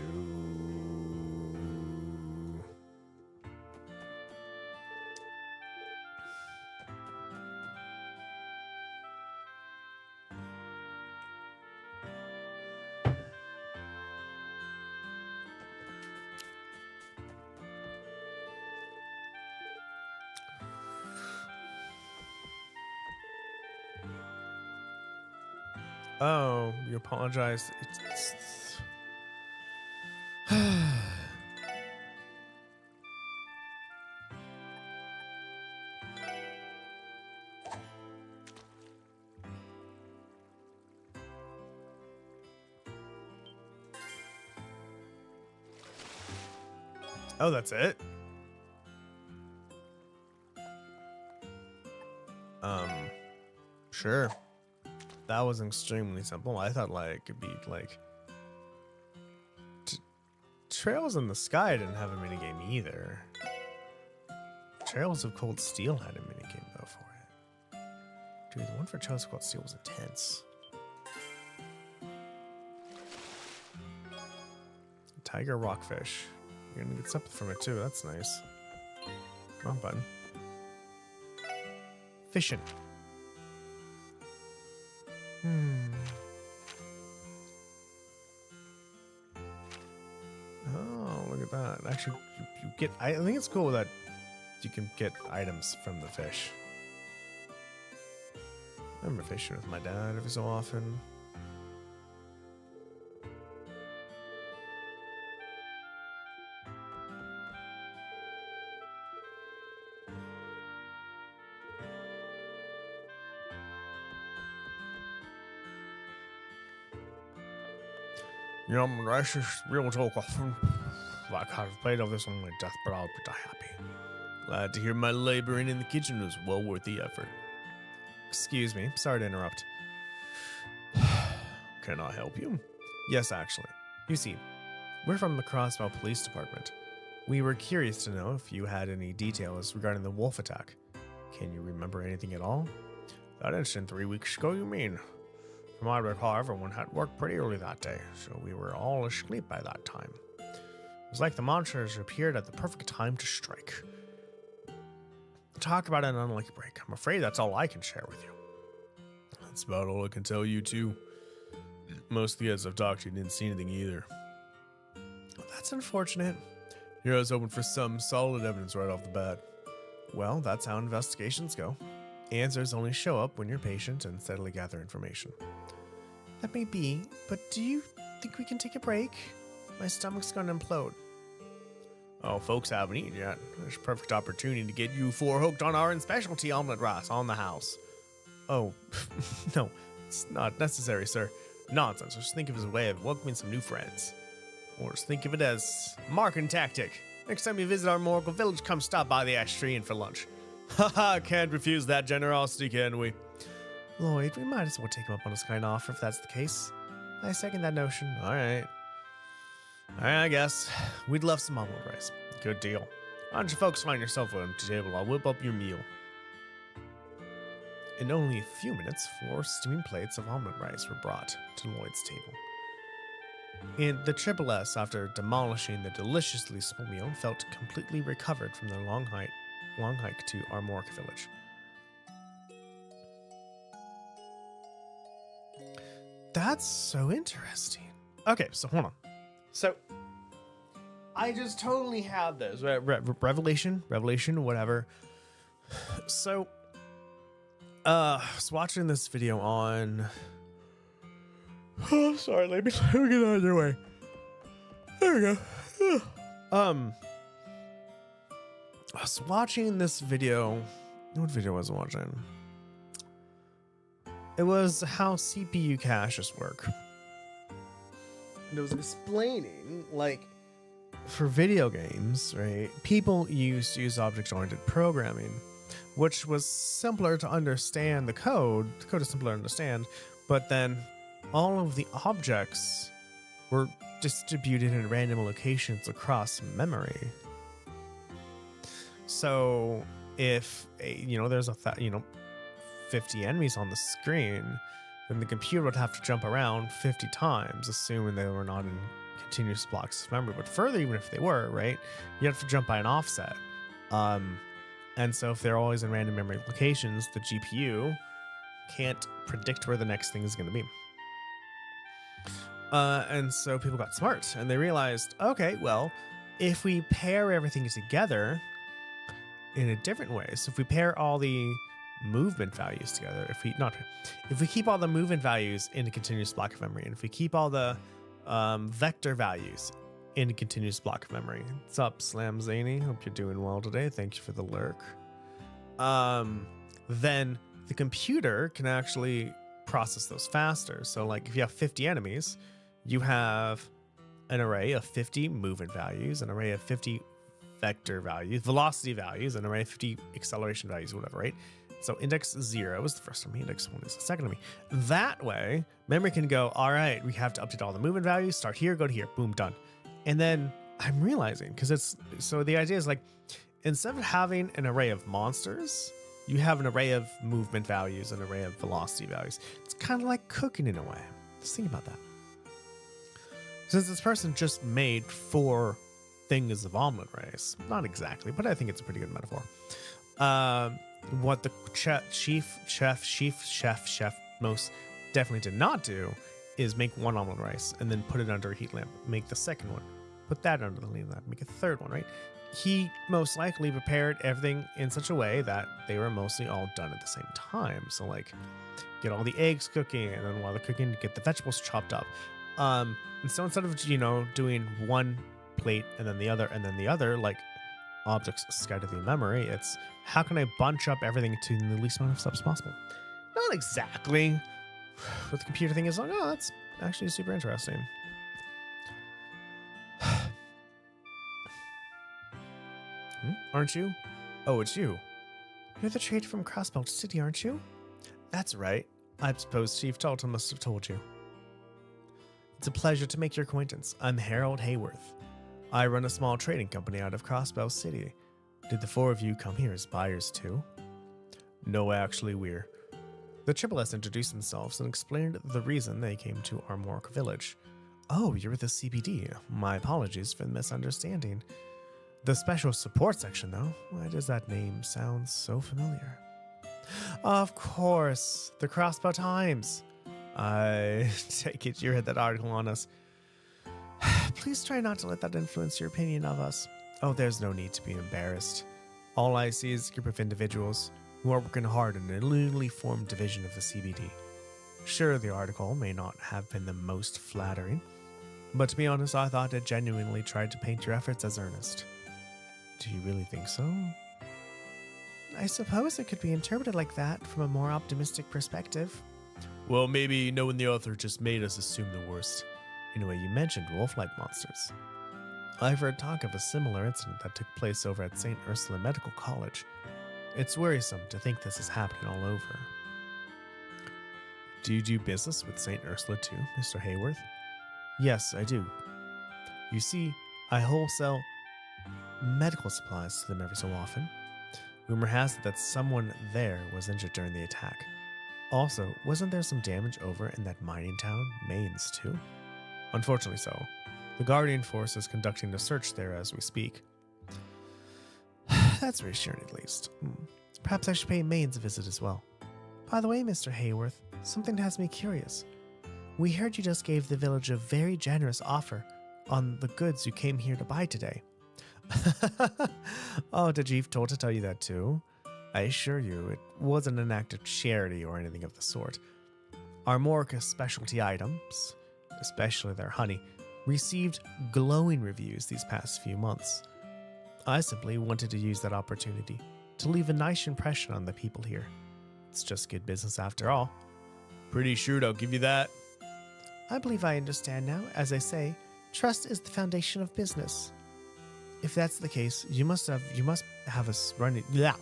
Oh, you apologize. It's oh, that's it? Sure. That was extremely simple. I thought like it'd be like Trails in the Sky didn't have a minigame either. Trails of Cold Steel had a minigame though for it. Dude, the one for Trails of Cold Steel was intense. Tiger Rockfish. You're gonna get something from it too, that's nice. Wrong button. Fishing. Oh, look at that. Actually, you get... I think it's cool that you can get items from the fish. I remember fishing with my dad every so often. Yum, rice is real talk. Like I've played all this on my death, but I'll be happy. Glad to hear my laboring in the kitchen was well worth the effort. Excuse me, sorry to interrupt. Can I help you? Yes, actually. You see, we're from the Crossbell Police Department. We were curious to know if you had any details regarding the wolf attack. Can you remember anything at all? That incident 3 weeks ago, you mean? From my recall, everyone had worked pretty early that day, so we were all asleep by that time. It was like the monsters appeared at the perfect time to strike. Talk about an unlucky break. I'm afraid that's all I can share with you. That's about all I can tell you, too. Most of the guys I've talked to didn't see anything either. That's unfortunate. Here I was hoping for some solid evidence right off the bat. Well, that's how investigations go. Answers only show up when you're patient and steadily gather information. That may be, but do you think we can take a break? My stomach's gonna implode. Oh, folks haven't eaten yet. There's a perfect opportunity to get you four hooked on our specialty omelet rice on the house. Oh, no, it's not necessary, sir. Nonsense. Just think of it as a way of welcoming some new friends. Or just think of it as a marketing tactic. Next time you visit our Moracle Village, come stop by the Ash Tree Inn for lunch. Haha, can't refuse that generosity, can we? Lloyd, we might as well take him up on his kind offer if that's the case. I second that notion. All right, I guess. We'd love some omelet rice. Good deal. Why don't you folks find yourself an empty table? I'll whip up your meal. In only a few minutes, 4 steaming plates of omelet rice were brought to Lloyd's table. And the Triple S, after demolishing the deliciously simple meal, felt completely recovered from their long hike to Armorica Village. That's so interesting. Okay, so hold on. So I just totally had this revelation, whatever. So I was watching this video on. Oh, sorry, let me get out of your way. There we go. I was watching this video. What video was I watching? It was how CPU caches work. And it was explaining, like, for video games, right? People used to use object-oriented programming, which was simpler to understand the code. The code is simpler to understand, but then all of the objects were distributed in random locations across memory. So if there's 50 enemies on the screen, then the computer would have to jump around 50 times, assuming they were not in continuous blocks of memory. But further, even if they were, right, you have to jump by an offset. And so if they're always in random memory locations, the GPU can't predict where the next thing is going to be. And so people got smart and they realized, okay, well, if we pair everything together in a different way, so if we pair all the movement values together, if we keep all the movement values in a continuous block of memory, and if we keep all the vector values in a continuous block of memory. What's up, Slam Zany? Hope you're doing well today. Thank you for the lurk. Then the computer can actually process those faster. So like if you have 50 enemies, you have an array of 50 movement values, an array of 50 vector values, velocity values, an array of 50 acceleration values, whatever, right? So index 0 is the first enemy, index 1 is the second enemy. That way, memory can go, all right, we have to update all the movement values, start here, go to here, boom, done. And then I'm realizing, so the idea is like, instead of having an array of monsters, you have an array of movement values, an array of velocity values. It's kind of like cooking in a way. Just think about that. Since this person just made 4 things of omelet rice, not exactly, but I think it's a pretty good metaphor. What the chef most definitely did not do is make 1 omelet rice and then put it under a heat lamp, make the second one, put that under the heat lamp, make a third one, right? He most likely prepared everything in such a way that they were mostly all done at the same time. So like get all the eggs cooking, and then while they're cooking, get the vegetables chopped up. And so instead of, doing one plate and then the other, like objects scattered through memory, it's how can I bunch up everything to the least amount of steps possible? Not exactly what the computer thing is like. Oh, that's actually super interesting. Aren't you? Oh, it's you. You're the trader from Crossbelt City, aren't you? That's right. I suppose Chief Dalton must have told you. It's a pleasure to make your acquaintance. I'm Harold Hayworth. I run a small trading company out of Crossbelt City. Did the four of you come here as buyers too? No, actually, we're. The Triple S introduced themselves and explained the reason they came to Armork Village. Oh, you're the CBD. My apologies for the misunderstanding. The Special Support Section, though. Why does that name sound so familiar? Of course, the Crossbow Times. I take it you read that article on us. Please try not to let that influence your opinion of us. Oh, there's no need to be embarrassed. All I see is a group of individuals who are working hard in a newly formed division of the CBD. Sure, the article may not have been the most flattering, but to be honest, I thought it genuinely tried to paint your efforts as earnest. Do you really think so? I suppose it could be interpreted like that from a more optimistic perspective. Well, maybe knowing the author just made us assume the worst. Anyway, you mentioned wolf-like monsters. I've heard talk of a similar incident that took place over at St. Ursula Medical College. It's worrisome to think this is happening all over. Do you do business with St. Ursula too, Mr. Hayworth? Yes, I do. You see, I wholesale medical supplies to them every so often. Rumor has it that someone there was injured during the attack. Also, wasn't there some damage over in that mining town, Mainz, too? Unfortunately so. The Guardian Force is conducting a search there as we speak. That's reassuring at least. Perhaps I should pay Mainz a visit as well. By the way, Mr. Hayworth, something has me curious. We heard you just gave the village a very generous offer on the goods you came here to buy today. Oh, did Chief Dalton tell you that too? I assure you, it wasn't an act of charity or anything of the sort. Armork specialty items, especially their honey, received glowing reviews these past few months. I simply wanted to use that opportunity to leave a nice impression on the people here. It's just good business after all. Pretty sure they'll give you that. I believe I understand now. As I say, trust is the foundation of business. If that's the case, you must have us running. Yeah.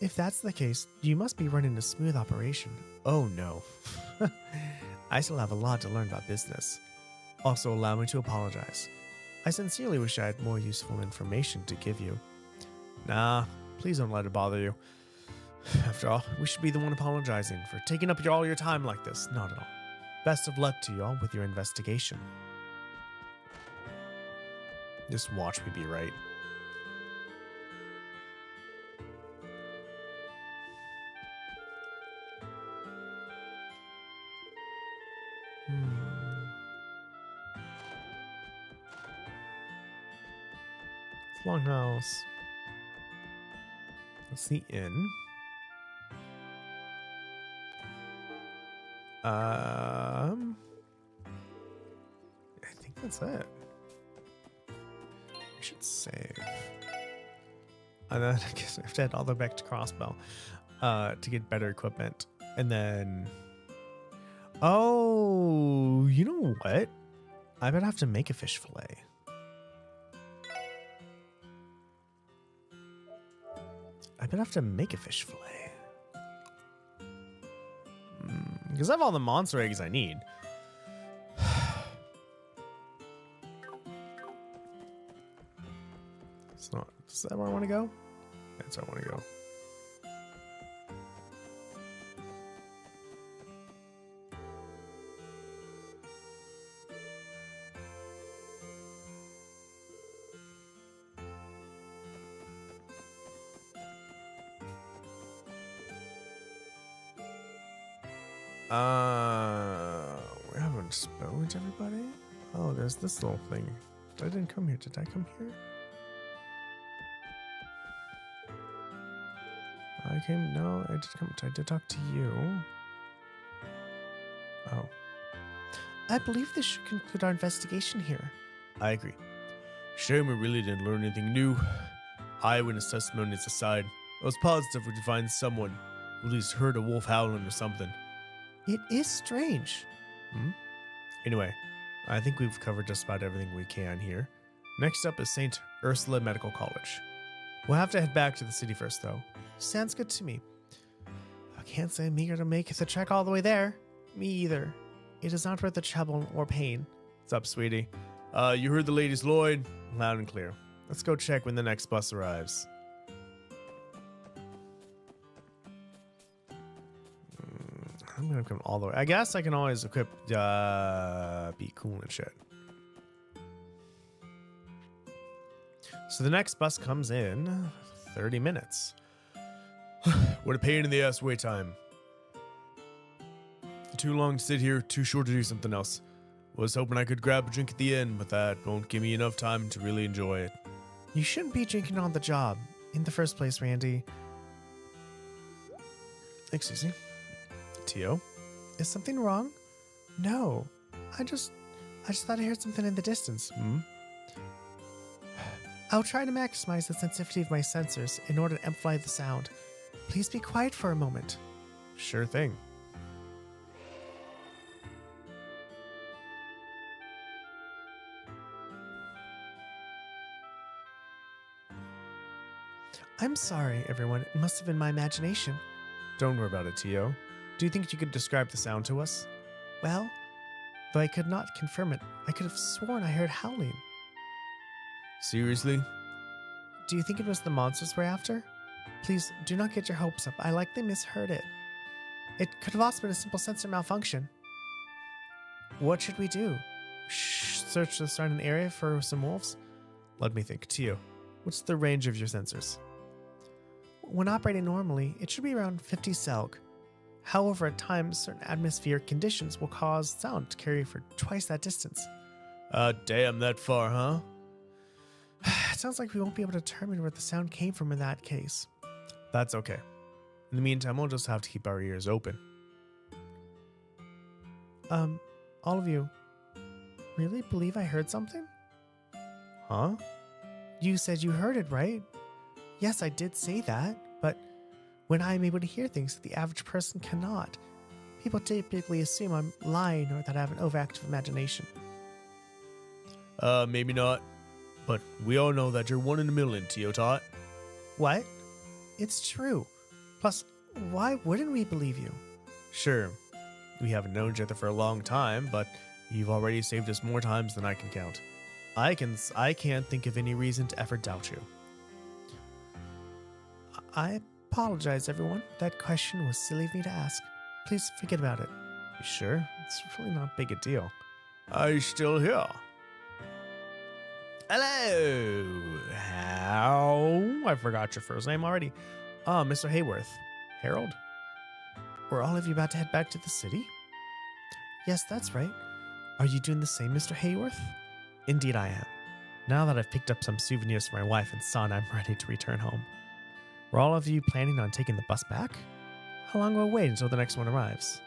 If that's the case, you must be running a smooth operation. Oh no. I still have a lot to learn about business. Also, allow me to apologize. I sincerely wish I had more useful information to give you. Nah, please don't let it bother you. After all, we should be the one apologizing for taking up all your time like this. Not at all. Best of luck to you all with your investigation. Just watch me be right. Longhouse. That's the inn. I think that's it. I should save. And then I guess I have to head all the way back to Crossbell to get better equipment. And then... Oh, you know what? I bet I have to make a fish fillet. I bet I have to make a fish fillet. Because I have all the monster eggs I need. It's not. Is that where I want to go? That's where I want to go. We haven't spoken to everybody. Oh, there's this little thing. I didn't come here. Did I come here? No, I did come. I did talk to you. Oh. I believe this should conclude our investigation here. I agree. Shame we really didn't learn anything new. Eyewitness testimonies aside, I was positive we'd find someone who at least heard a wolf howling or something. It is strange. Anyway, I think we've covered just about everything we can here. Next up is St. Ursula Medical College. We'll have to head back to the city first, though. Sounds good to me. I can't say I'm eager to make the trek all the way there. Me either. It is not worth the trouble or pain. What's up, sweetie? You heard the latest Lloyd? Loud and clear. Let's go check when the next bus arrives. I'm gonna come all the way. I guess I can always equip be cool and shit. So the next bus comes in 30 minutes. What a pain in the ass wait time. Too long to sit here, too short to do something else. Was hoping I could grab a drink at the end, but that won't give me enough time to really enjoy it. You shouldn't be drinking on the job in the first place, Randy. Excuse me? Tio? Is something wrong? No. I just thought I heard something in the distance. I'll try to maximize the sensitivity of my sensors in order to amplify the sound. Please be quiet for a moment. Sure thing. I'm sorry, everyone. It must have been my imagination. Don't worry about it, Tio. Do you think you could describe the sound to us? Well, though I could not confirm it, I could have sworn I heard howling. Seriously? Do you think it was the monsters we're after? Please, do not get your hopes up. I likely misheard it. It could have also been a simple sensor malfunction. What should we do? Search the surrounding area for some wolves? Let me think. Tio, what's the range of your sensors? When operating normally, it should be around 50 Selg. However, at times, certain atmospheric conditions will cause sound to carry for twice that distance. Damn, that far, huh? It sounds like we won't be able to determine where the sound came from in that case. That's okay. In the meantime, we'll just have to keep our ears open. All of you, really believe I heard something? Huh? You said you heard it, right? Yes, I did say that, but when I'm able to hear things that the average person cannot, people typically assume I'm lying or that I have an overactive imagination. Maybe not. But we all know that you're one in a million, Tio Tot. What? It's true. Plus, why wouldn't we believe you? Sure. We haven't known each other for a long time, but you've already saved us more times than I can count. I can't think of any reason to ever doubt you. I apologize, everyone. That question was silly of me to ask. Please forget about it. You sure? It's really not big a deal. Are you still here? Hello. How? I forgot your first name already. Mr. Hayworth. Harold? Were all of you about to head back to the city? Yes, that's right. Are you doing the same, Mr. Hayworth? Indeed I am. Now that I've picked up some souvenirs for my wife and son, I'm ready to return home. Were all of you planning on taking the bus back? How long will we wait until the next one arrives?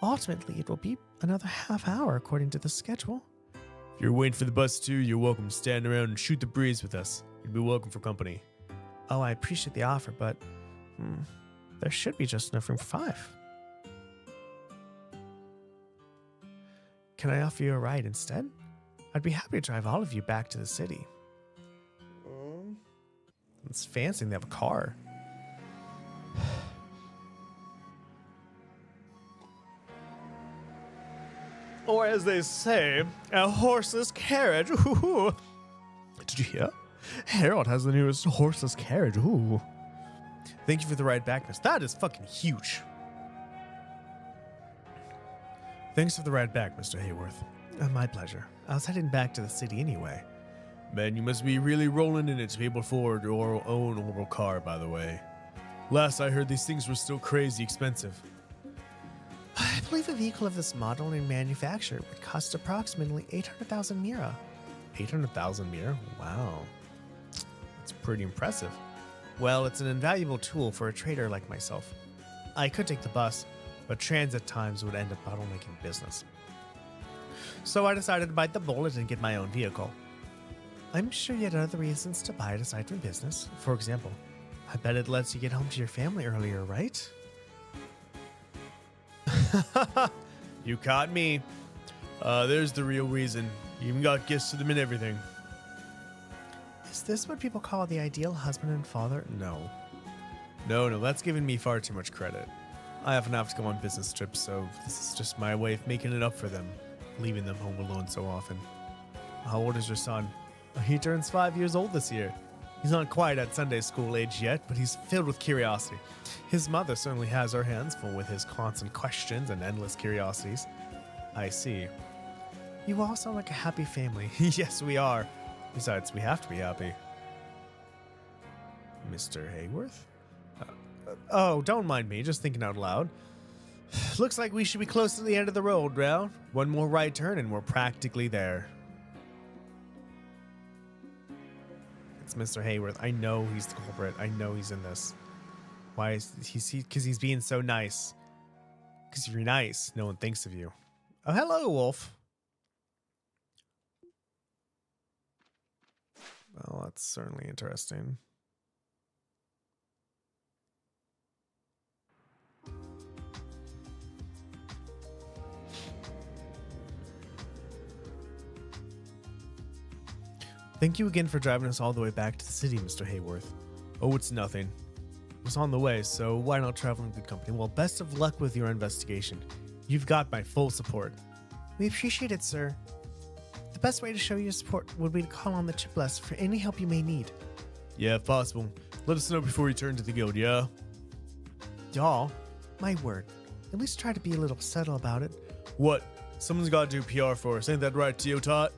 Ultimately, it will be another half hour according to the schedule. If you're waiting for the bus too, you're welcome to stand around and shoot the breeze with us. You'd be welcome for company. Oh, I appreciate the offer, but there should be just enough room for 5. Can I offer you a ride instead? I'd be happy to drive all of you back to the city. It's fancy they have a car. Or as they say, a horseless carriage. Ooh. Did you hear? Harold has the newest horseless carriage. Ooh. Thank you for the ride back, miss. That is fucking huge. Thanks for the ride back, Mr. Hayworth. My pleasure. I was heading back to the city anyway. Man, you must be really rolling in it to be able to afford your own horrible car, by the way. Last I heard, these things were still crazy expensive. I believe a vehicle of this model and manufacture would cost approximately 800,000 mira. 800,000 mira? Wow. That's pretty impressive. Well, it's an invaluable tool for a trader like myself. I could take the bus, but transit times would end up bottlenecking business. So I decided to bite the bullet and get my own vehicle. I'm sure you had other reasons to buy it aside from business. For example, I bet it lets you get home to your family earlier, right? You caught me. There's the real reason. You even got gifts to them and everything. Is Is this what people call the ideal husband and father? No. No, that's giving me far too much credit. I often have to go on business trips, so this is just my way of making it up for them, leaving them home alone so often. How old is your son? He turns 5 years old this year. He's not quite at Sunday school age yet, but he's filled with curiosity. His mother certainly has her hands full with his constant questions and endless curiosities. I see. You all sound like a happy family. Yes, we are. Besides, we have to be happy. Mr. Hayworth? Oh, don't mind me, just thinking out loud. Looks like we should be close to the end of the road, Ralph. One more right turn and we're practically there. It's Mr. Hayworth. I know he's the culprit. I know he's in this. Why is he? Because he's being so nice. Because if you're nice, no one thinks of you. Oh, hello, Wolf. Well, that's certainly interesting. Thank you again for driving us all the way back to the city, Mr. Hayworth. Oh, it's nothing. It was on the way, so why not travel in good company? Well, best of luck with your investigation. You've got my full support. We appreciate it, sir. The best way to show your support would be to call on the Chipless for any help you may need. Yeah, if possible. Let us know before you turn to the guild, yeah? Y'all, my word. At least try to be a little subtle about it. What? Someone's got to do PR for us. Ain't that right, Teotot?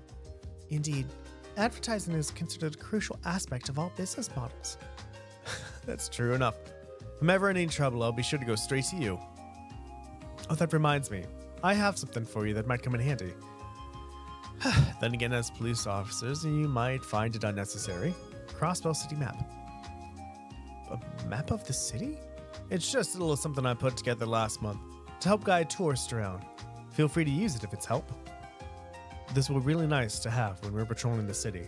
Indeed. Advertising is considered a crucial aspect of all business models. That's true enough. If I'm ever in any trouble, I'll be sure to go straight to you. Oh, that reminds me. I have something for you that might come in handy. Then again, as police officers, you might find it unnecessary. Crossbell City map. A map of the city? It's just a little something I put together last month to help guide tourists around. Feel free to use it if it's help. This will be really nice to have when we're patrolling the city.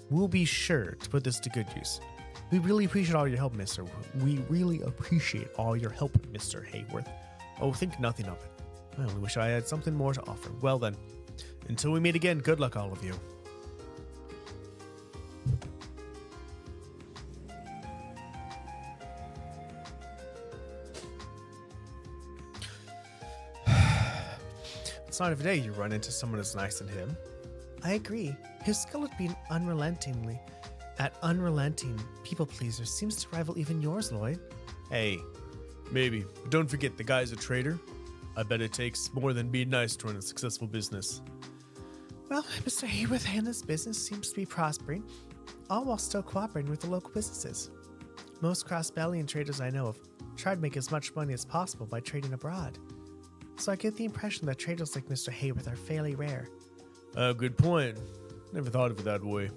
We'll be sure to put this to good use. We really appreciate all your help, Mr. We really appreciate all your help, Mr. Hayworth. Oh, think nothing of it. I only wish I had something more to offer. Well then, until we meet again, good luck all of you. It's not every day you run into someone as nice as him. I agree. His skill at being unrelenting people pleaser seems to rival even yours, Lloyd. Hey, maybe, but don't forget the guy's a trader. I bet it takes more than being nice to run a successful business. Well, Mr. Hayworth and his business seems to be prospering, all while still cooperating with the local businesses. Most cross-Bellion traders I know of try to make as much money as possible by trading abroad. So I get the impression that traders like Mr. Hayworth are fairly rare. Good point. Never thought of it that way.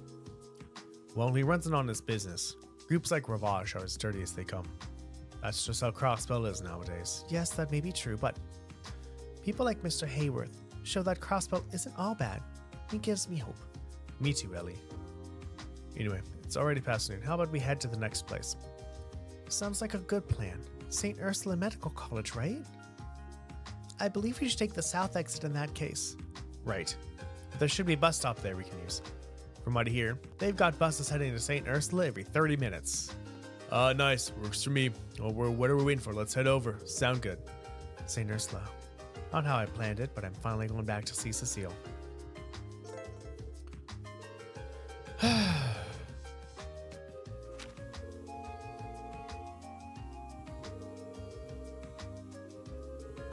Well, he runs an honest business. Groups like Ravage are as dirty as they come. That's just how Crossbell is nowadays. Yes, that may be true, but people like Mr. Hayworth show that Crossbell isn't all bad. He gives me hope. Me too, Ellie. Anyway, it's already past noon. How about we head to the next place? Sounds like a good plan. St. Ursula Medical College, right? I believe we should take the south exit in that case. Right. But there should be a bus stop there we can use. From what I hear, they've got buses heading to St. Ursula every 30 minutes. Nice. Works for me. Well, what are we waiting for? Let's head over. Sound good. St. Ursula. Not how I planned it, but I'm finally going back to see Cecile.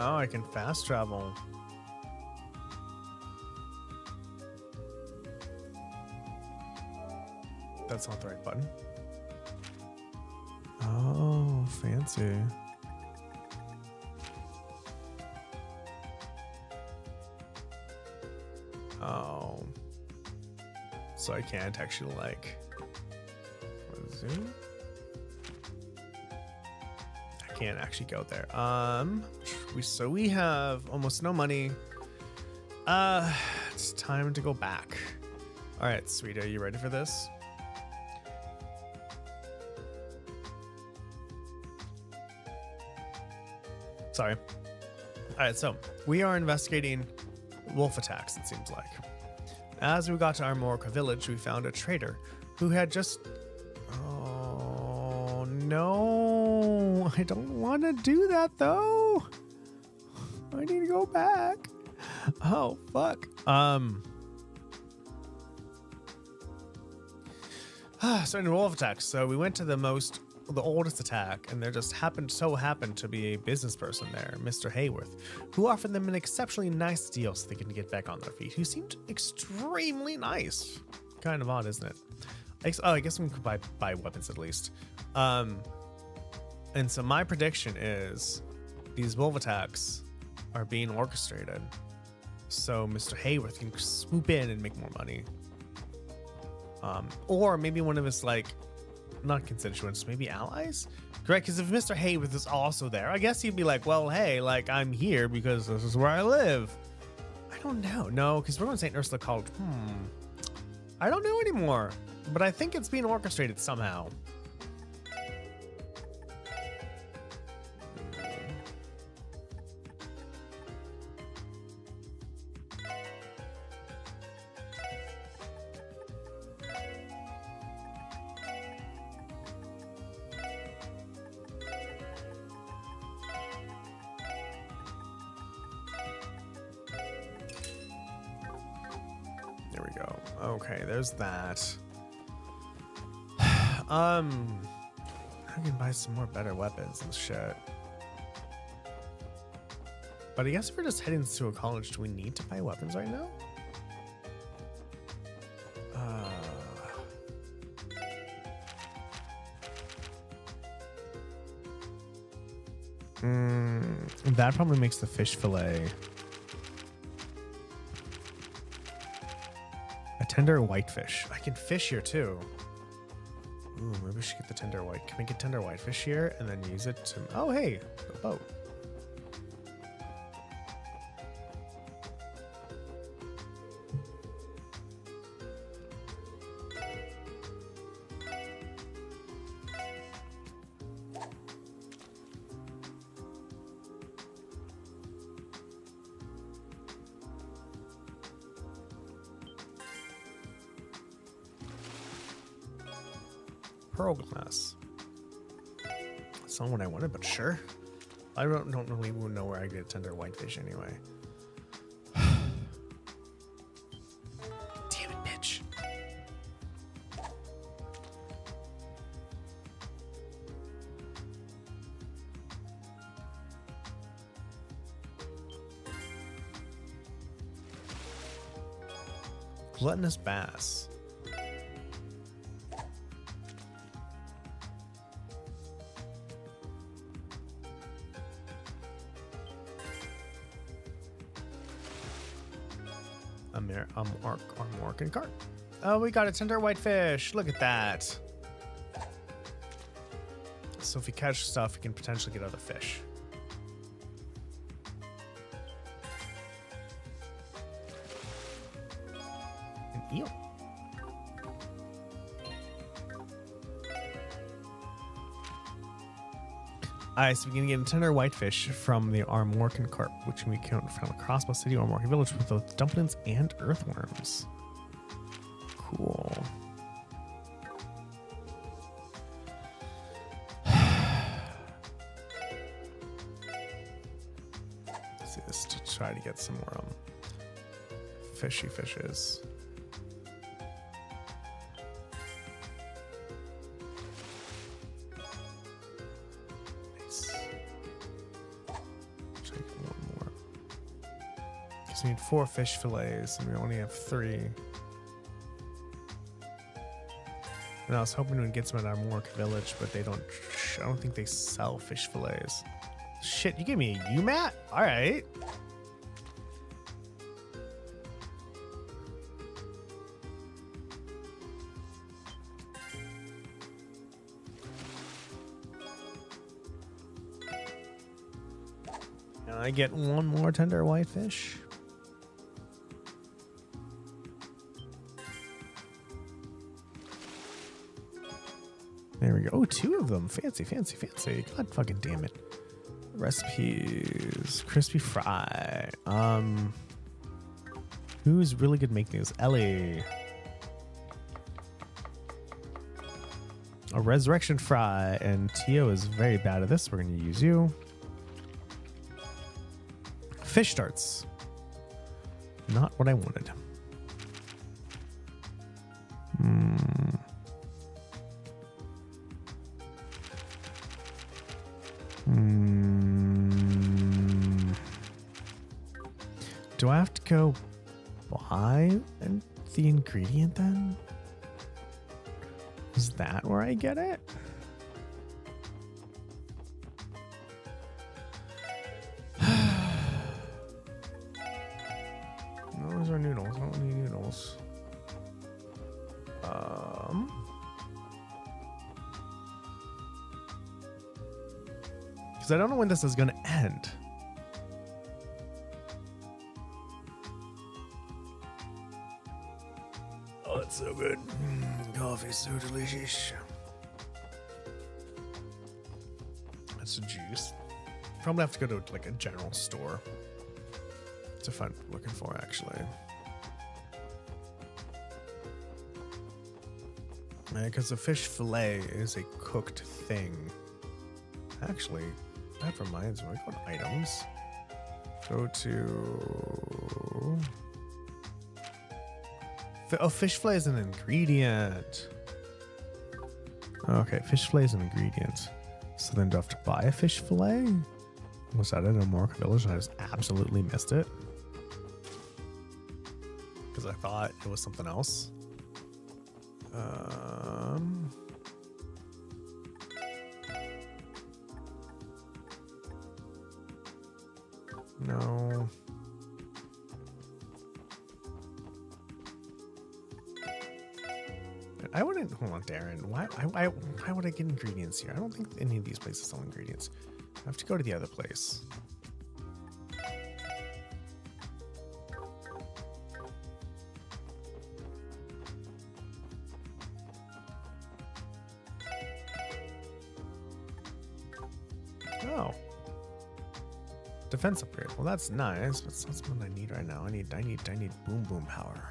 Oh, I can fast travel. That's not the right button. Oh, fancy. Oh. So I can't actually like zoom? I can't actually go there. We have almost no money. It's time to go back. All right, sweet. Are you ready for this? Sorry. All right, so we are investigating wolf attacks, it seems like. As we got to Armorica village, we found a trader who had just... Oh, no. I don't want to do that, though. I need to go back. Oh, fuck. So in wolf attacks, so we went to the oldest attack, and there just happened to be a business person there, Mr. Hayworth, who offered them an exceptionally nice deal so they can get back on their feet, who seemed extremely nice. Kind of odd, isn't it? I guess we could buy weapons at least. And so my prediction is these wolf attacks are being orchestrated, so Mr. Hayworth can swoop in and make more money. Or maybe one of his, like, not constituents, maybe allies? Correct, because if Mr. Hayworth is also there, I guess he'd be like, well, hey, like, I'm here because this is where I live. I don't know. No, because we're going to St. Ursula College. I don't know anymore, but I think it's being orchestrated somehow. There we go. Okay, there's that. I can buy some more better weapons and shit. But I guess if we're just heading to a college, do we need to buy weapons right now? That probably makes the fish fillet. A tender whitefish. I can fish here too. Ooh, maybe we should get the tender white. Can we get tender whitefish here and then use it to... Oh, hey, a boat. Pearl glass. That's not what I wanted, but sure. I don't really know where I get tender whitefish anyway. Damn it, bitch. Gluttonous bass. Armork and cart. Oh, we got a tender whitefish. Look at that. So if we catch stuff, we can potentially get other fish. An eel. Alright, so we can get a tender whitefish from the Armork Carp, which we can from a Crossbow City or Armork Village with both dumplings and earthworms. Cool. Let's see this to try to get some more fishy fishes. We need 4 fish fillets and we only have 3. And I was hoping we'd get some at our Armork Village, but they don't. I don't think they sell fish fillets. Shit, you gave me a UMAT? All right. Can I get one more tender whitefish? There we go. Oh, 2 of them. Fancy, fancy, fancy. God fucking damn it. Recipes. Crispy fry. Who's really good at making these? Ellie. A resurrection fry, and Tio is very bad at this. We're going to use you. Fish starts. Not what I wanted. Do I have to go buy the ingredient then? Is that where I get it? No, those are noodles. I don't need noodles. Because I don't know when this is going to end. Oh, it's so good. Coffee's so delicious. That's a juice. Probably have to go to like a general store to find what I'm looking for, actually. Because the fish fillet is a cooked thing. Actually, that reminds me. Go to items. Go to... Oh, fish fillet is an ingredient. Okay, fish fillet is an ingredient. So then do I have to buy a fish fillet? Was that in a Morocco village and I just absolutely missed it? Because I thought it was something else. No. I wouldn't. Hold on, Darren. Why would I get ingredients here? I don't think any of these places sell ingredients. I have to go to the other place. Oh. Defense upgrade. Well, that's nice, but it's not something I need right now. I need boom boom power.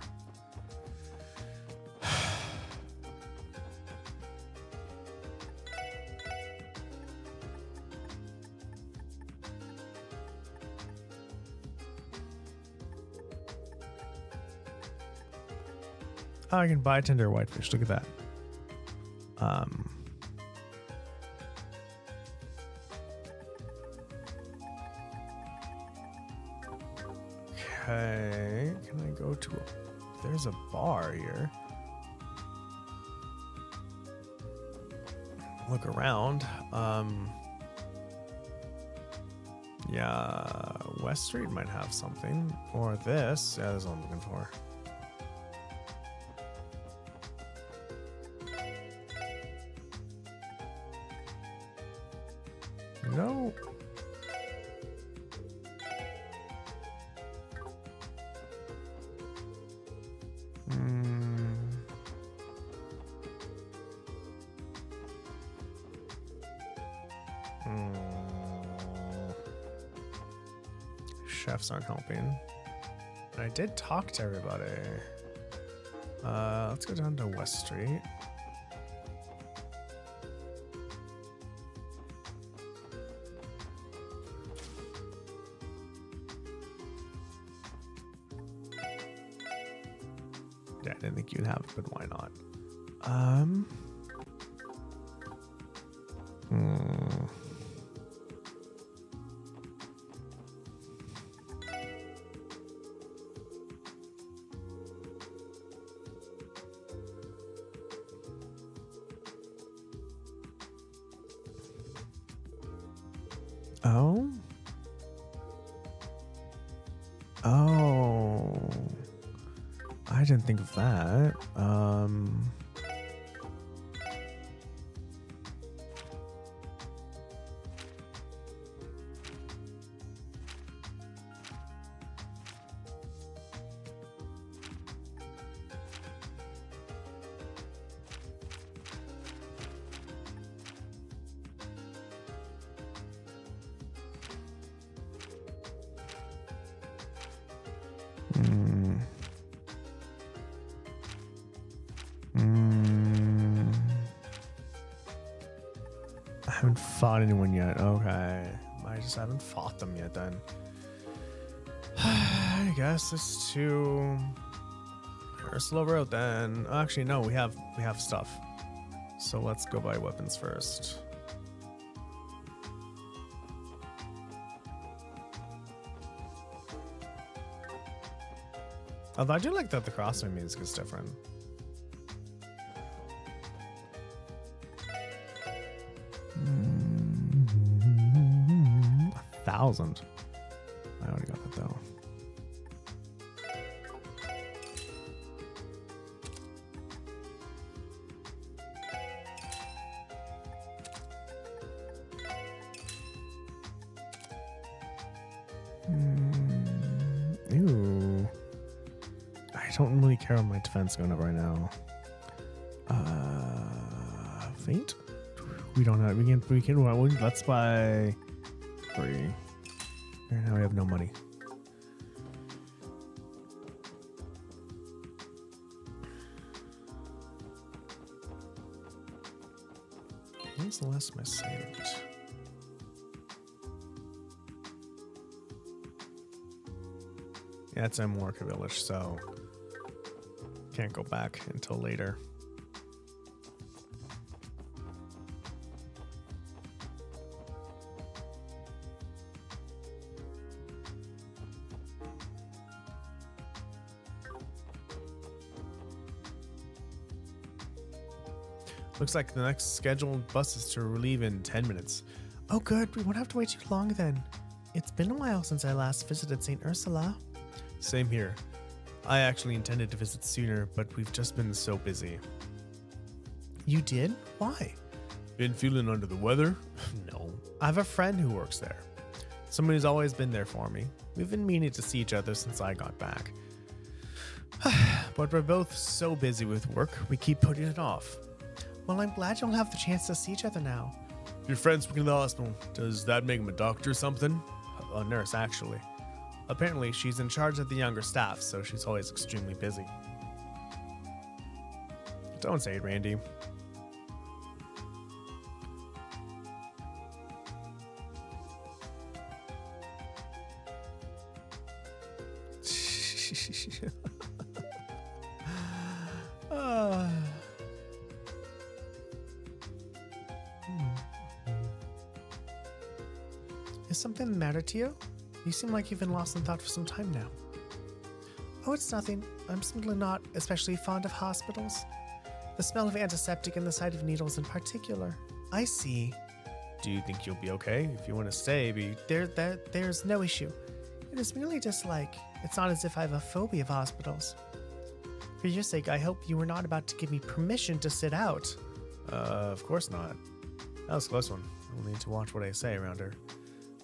Oh, I can buy tender whitefish. Look at that. Okay. Can I go to a... There's a bar here. Look around. Yeah, West Street might have something. Or this. Yeah, that's what I'm looking for. No. Chefs aren't helping. And I did talk to everybody. Let's go down to West Street. Yeah, I didn't think you'd have it, but why not? Oh. Oh. I didn't think of that. Haven't fought anyone yet. Okay. I just haven't fought them yet then. I guess it's to Ursula Road then. Actually, no, we have stuff. So let's go buy weapons first. Although I do like that the crossbow music is different. 1,000. I already got that though. Ooh. I don't really care about my defense going up right now. Faint? We don't have, let's buy 3. And now we have no money. When's the last time I saved? Yeah, it's in Morka Village, so can't go back until later. Looks like the next scheduled bus is to leave in 10 minutes. Oh good, we won't have to wait too long then. It's been a while since I last visited St. Ursula. Same here. I actually intended to visit sooner, but we've just been so busy. You did? Why? Been feeling under the weather? No. I have a friend who works there. Someone who's always been there for me. We've been meaning to see each other since I got back. But we're both so busy with work, we keep putting it off. Well, I'm glad you'll have the chance to see each other now. Your friend's working in the hospital. Does that make him a doctor or something? A nurse, actually. Apparently, she's in charge of the younger staff, so she's always extremely busy. Don't say it, Randy. Is something the matter to you? You seem like you've been lost in thought for some time now. Oh, it's nothing. I'm simply not especially fond of hospitals. The smell of antiseptic and the sight of needles in particular. I see. Do you think you'll be okay? If you want to stay, there's no issue. It is merely dislike. It's not as if I have a phobia of hospitals. For your sake, I hope you were not about to give me permission to sit out. Of course not. That was a close one. I'll need to watch what I say around her.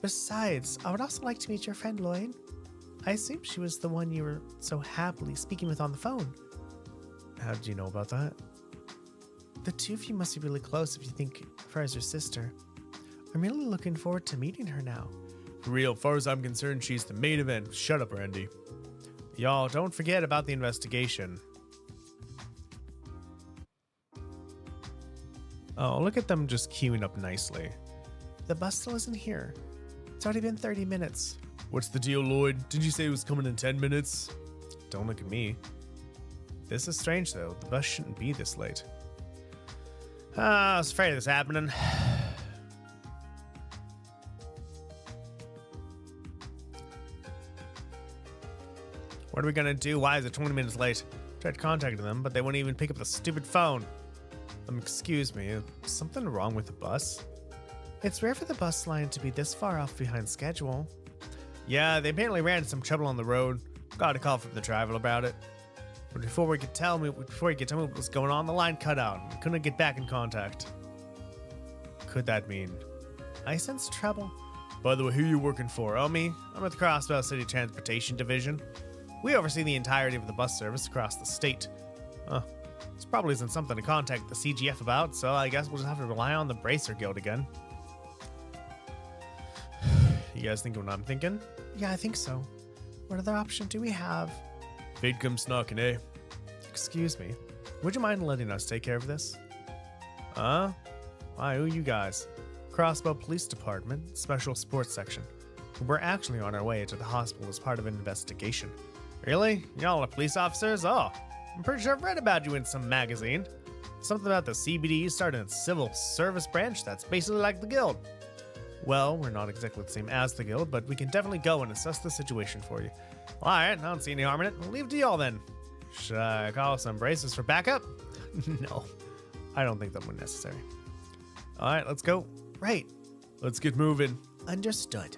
Besides, I would also like to meet your friend Lloyd. I assume she was the one you were so happily speaking with on the phone. How did you know about that? The two of you must be really close if you think of her as your sister. I'm really looking forward to meeting her now. For real, far as I'm concerned, she's the main event. Shut up, Randy. Y'all, don't forget about the investigation. Oh, look at them just queuing up nicely. The bus still isn't here. It's already been 30 minutes. What's the deal, Lloyd? Did you say it was coming in 10 minutes? Don't look at me. This is strange, though. The bus shouldn't be this late. I was afraid of this happening. What are we gonna do? Why is it 20 minutes late? Tried contacting them, but they wouldn't even pick up the stupid phone. Excuse me, is something wrong with the bus? It's rare for the bus line to be this far off behind schedule. Yeah, they apparently ran into some trouble on the road. Got a call from the driver about it. But before you could tell me what was going on, the line cut out. We couldn't get back in contact. Could that mean? I sense trouble. By the way, who are you working for? Oh, me? I'm at the Crossbell City Transportation Division. We oversee the entirety of the bus service across the state. This probably isn't something to contact the CGF about, so I guess we'll just have to rely on the Bracer Guild again. You guys thinking what I'm thinking? Yeah, I think so. What other option do we have? Fate comes knocking, eh? Excuse me. Would you mind letting us take care of this? Why, who are you guys? Crossbow Police Department, Special Sports Section. We're actually on our way to the hospital as part of an investigation. Really? Y'all are police officers? Oh, I'm pretty sure I've read about you in some magazine. Something about the CBD starting a civil service branch that's basically like the Guild. Well, we're not exactly the same as the Guild, but we can definitely go and assess the situation for you. Well, alright, I don't see any harm in it. We'll leave it to y'all then. Should I call some braces for backup? No, I don't think that would be necessary. Alright, let's go. Right. Let's get moving. Understood.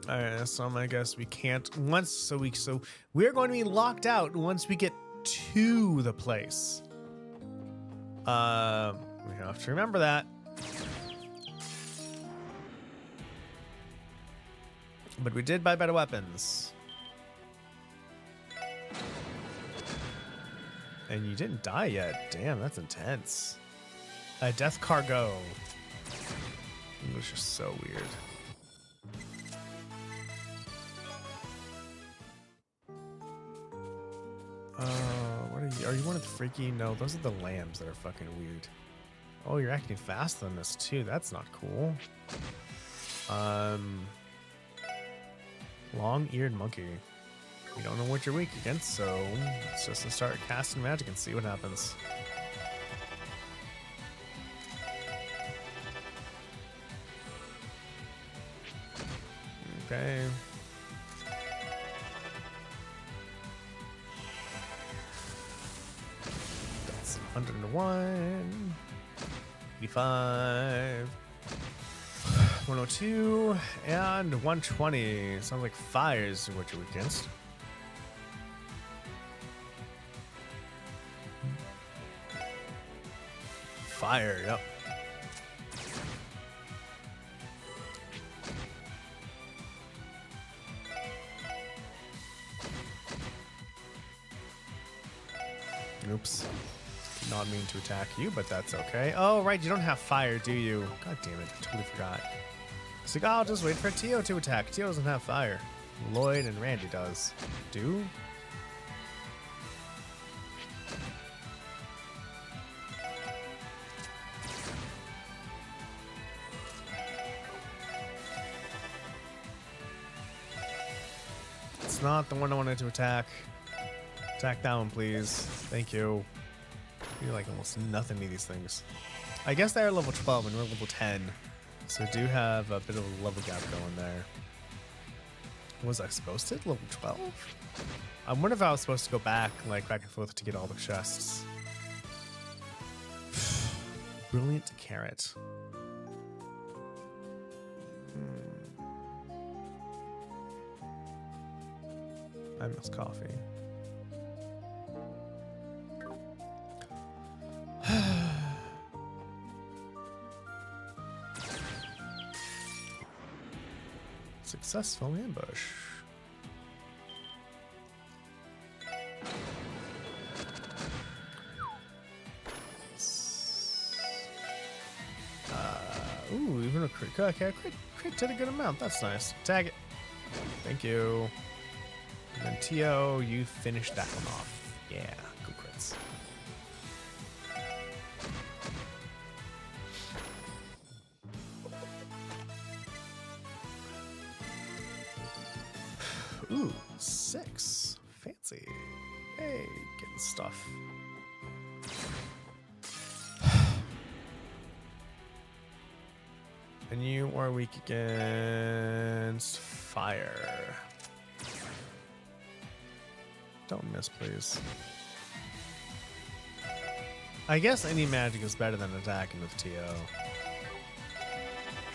Alright, so I guess we can't so we're going to be locked out once we get to the place. We have to remember that. But we did buy better weapons. And you didn't die yet. Damn, that's intense. A death cargo. English is so weird. What are you one of the freaky? No, those are the lambs that are fucking weird. Oh, you're acting faster than this too. That's not cool. Long-eared monkey. We don't know what you're weak against, so let's just start casting magic and see what happens. Okay. That's 101. 85. 102 and 120. Sounds like fire is what you're against. Fire, yep. Oops. Did not mean to attack you, but that's okay. Oh, right, you don't have fire, do you? God damn it, totally forgot. So I'll just wait for Tio to attack. Tio doesn't have fire. Lloyd and Randy does. Do? It's not the one I wanted to attack. Attack that one, please. Thank you. You're like almost nothing to these things. I guess they're level 12 and we're level 10. So we do have a bit of a level gap going there. Was I supposed to? Level 12? I wonder if I was supposed to go back and forth to get all the chests. Brilliant carrot. I miss coffee. Successful ambush. Ooh, even a crit. Okay, crit did a good amount. That's nice. Tag it. Thank you. And then Tio, you finished that one off. Yeah, good crits. Ooh, 6. Fancy. Hey, getting stuff. And you are weak against fire. Don't miss, please. I guess any magic is better than attacking with TO.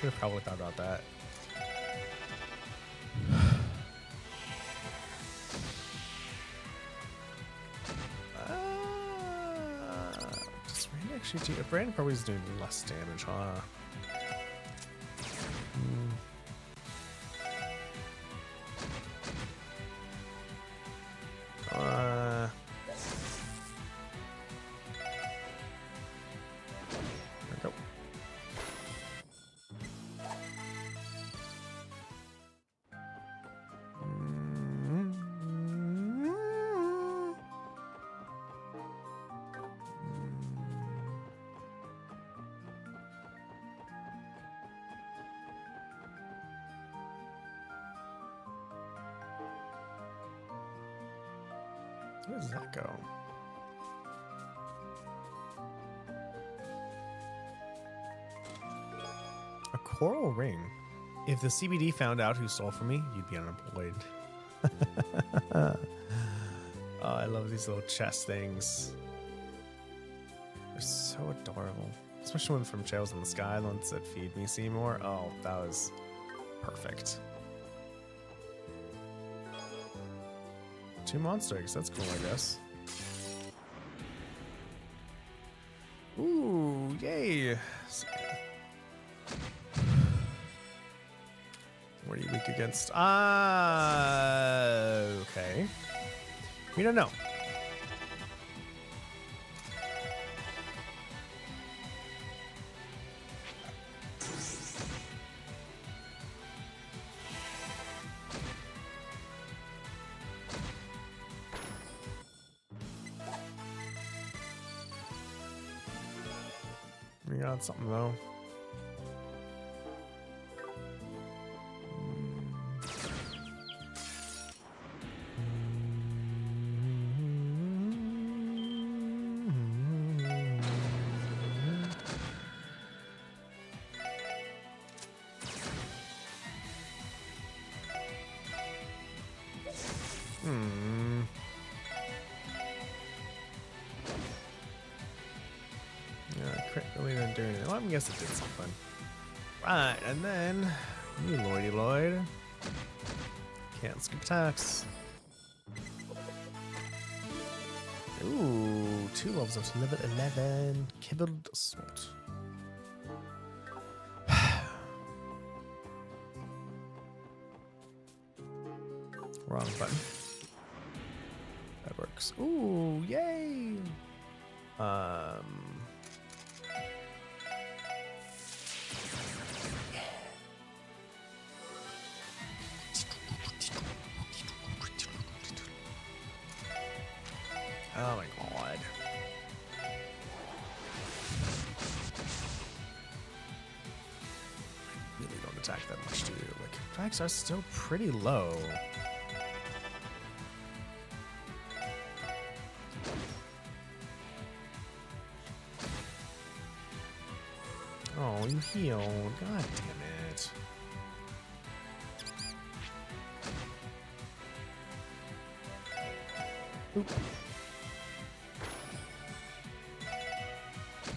Should have probably thought about that. Does Brand actually do? Brand probably is doing less damage, huh? There we go. Where does that go? A coral ring. If the CBD found out who stole from me, you'd be unemployed. Oh, I love these little chest things. They're so adorable. Especially one from Trails in the Sky, the ones that feed me Seymour. Oh, that was perfect. 2 monster eggs. That's cool, I guess. Ooh, yay. What are you weak against? Okay. We don't know. We got something though. Really didn't do anything. Well, I guess it did something. Right, and then you Lloydy Lloyd. Can't skip attacks. Ooh, 2 levels up to level 11. Kibbled Assault. Wrong button. That works. Ooh, yay! Oh my god. Really don't attack that much, do you? Like, attacks are still pretty low. Oh, you healed. God damn it. Oop.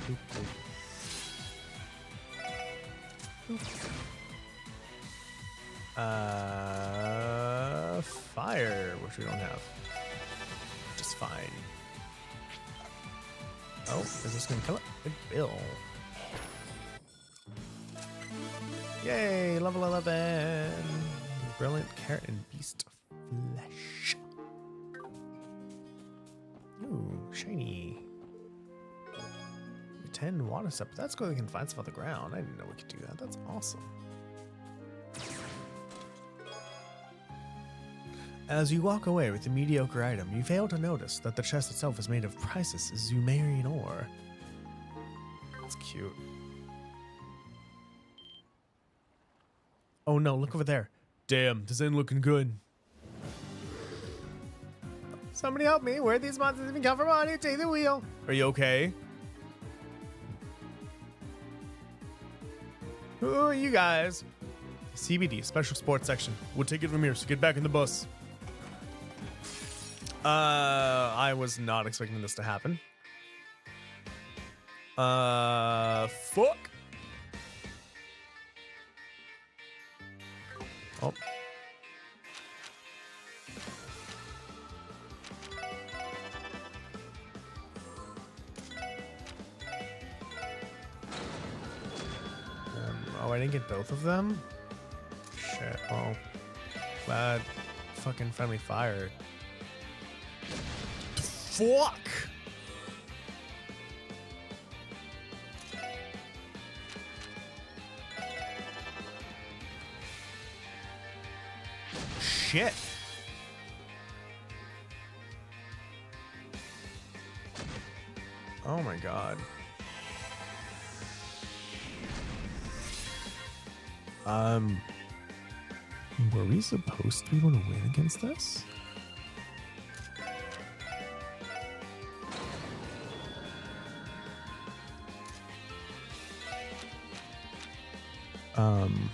Oop, oop. Oop. Fire, which we don't have. Just fine. Oh, is this gonna kill it? Good bill. Yay, level 11. Brilliant Carrot and Beast Flesh. Ooh, shiny. 10 water step. That's good. We can find stuff on the ground. I didn't know we could do that. That's awesome. As you walk away with the mediocre item, you fail to notice that the chest itself is made of priceless Zumerian ore. That's cute. Oh no, look over there. Damn, this ain't looking good. Somebody help me. Where these monsters even come from? On you, take the wheel. Are you okay? Who are you guys? CBD, special sports section. We'll take it from here, so get back in the bus. I was not expecting this to happen. Fuck. Oh. Oh, I didn't get both of them? Shit, well. Glad fucking friendly fire. Fuck! Shit. Oh my god. Were we supposed to be able to win against this? Um,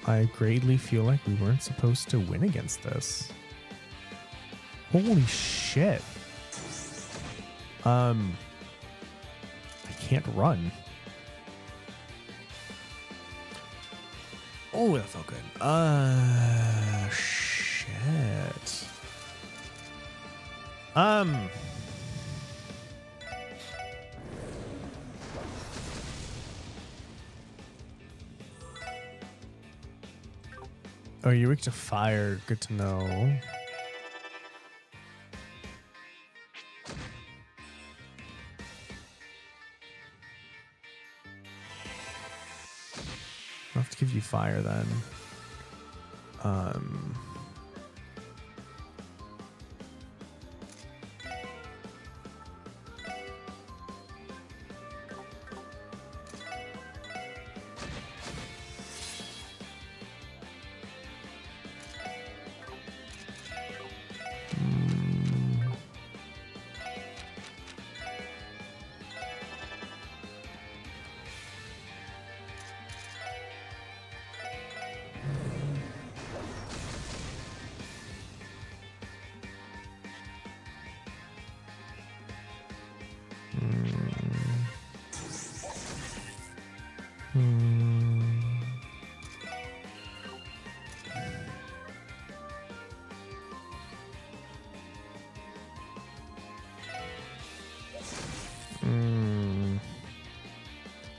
I greatly feel like we weren't supposed to win against this. Holy shit. I can't run. Oh, that felt good. Shit. Oh, you're weak to fire. Good to know. I'll have to give you fire then.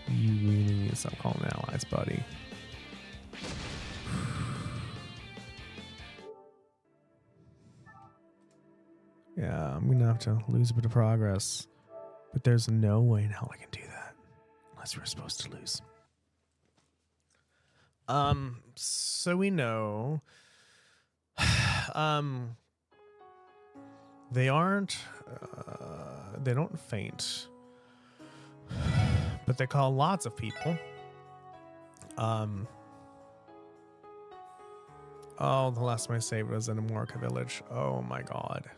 You really need to stop calling allies, buddy. Yeah, I'm gonna have to lose a bit of progress. But there's no way in hell I can do that. Unless we're supposed to lose. So we know they aren't they don't faint, but they call lots of people. Oh, the last time I saved was in Amorca village. Oh my god.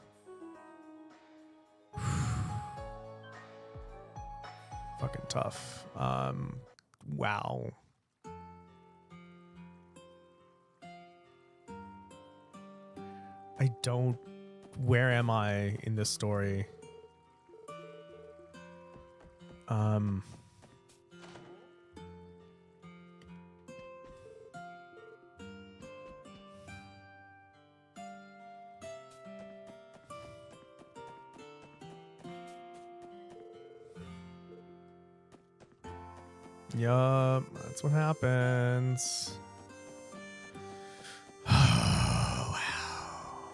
Fucking tough. Wow. I don't. Where am I in this story? Yup, that's what happens. Oh, wow.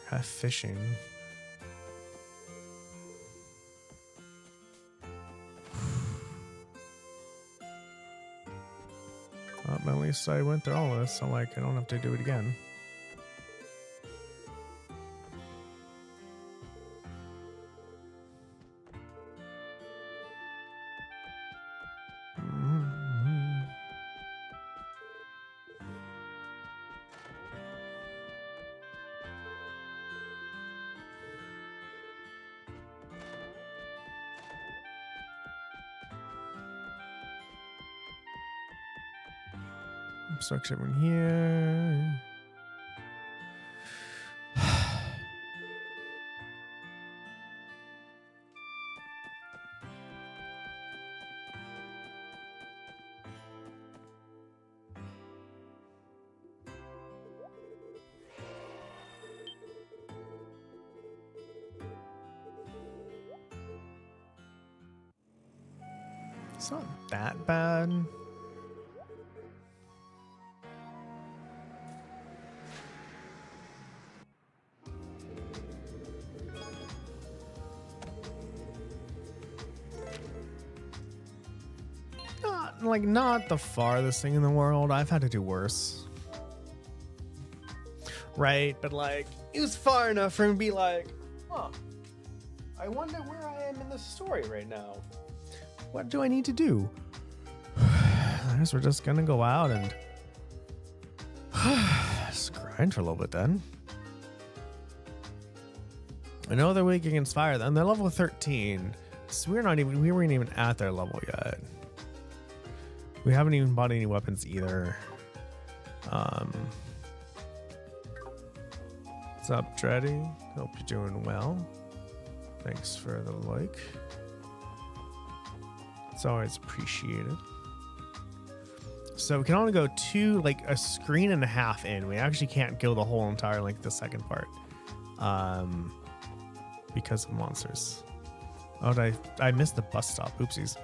Have fishing. At least I went through all of this, so like I don't have to do it again. Structure in here. It's not that bad. Not the farthest thing in the world. I've had to do worse. Right? But like, it was far enough for him to be like, huh, I wonder where I am in the story right now. What do I need to do? I guess we're just gonna go out and just grind for a little bit then. I know they're weak against fire, and they're level 13. So we weren't even at their level yet. We haven't even bought any weapons either. What's up, Dreddy? Hope you're doing well. Thanks for the like. It's always appreciated. So we can only go a screen and a half in. We actually can't go the whole entire length of the second part. Because of monsters. Oh, I missed the bus stop. Oopsies.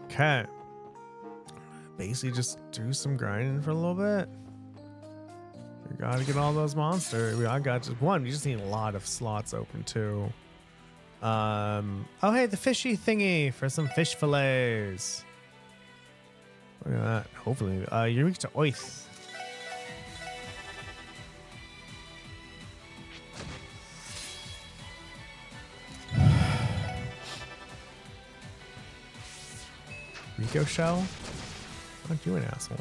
Okay. Basically just do some grinding for a little bit. We gotta get all those monsters. I got just one. We just need a lot of slots open too. Oh hey, the fishy thingy for some fish fillets. Look at that. Hopefully, you're weak to oith. Rico shell? Aren't you an asshole?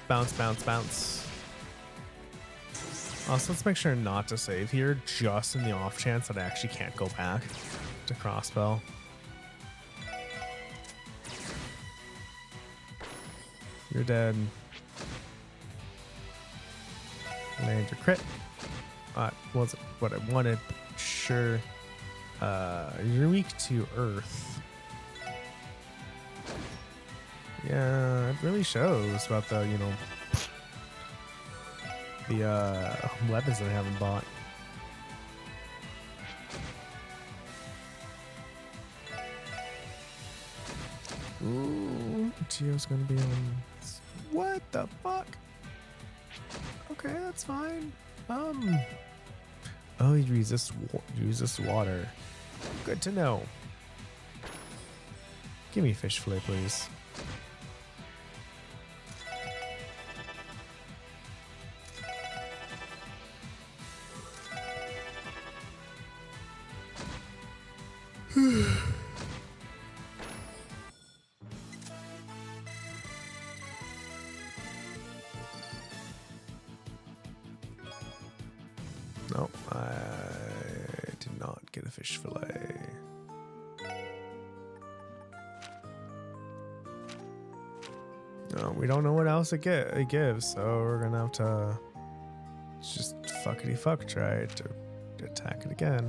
Bounce, bounce, bounce. Also, let's make sure not to save here, just in the off chance that I actually can't go back to crossbow. You're dead. Land your crit. Wasn't what I wanted. Sure. You're weak to earth. Yeah, it really shows about the, weapons that I haven't bought. Ooh, Gio's gonna be on. What the fuck? Okay, that's fine. Oh, you resist water. Good to know. Give me fish fillet, please. No, I did not get a fish fillet. No, we don't know what else it gives, so we're gonna have to just fuckity fuck try to attack it again.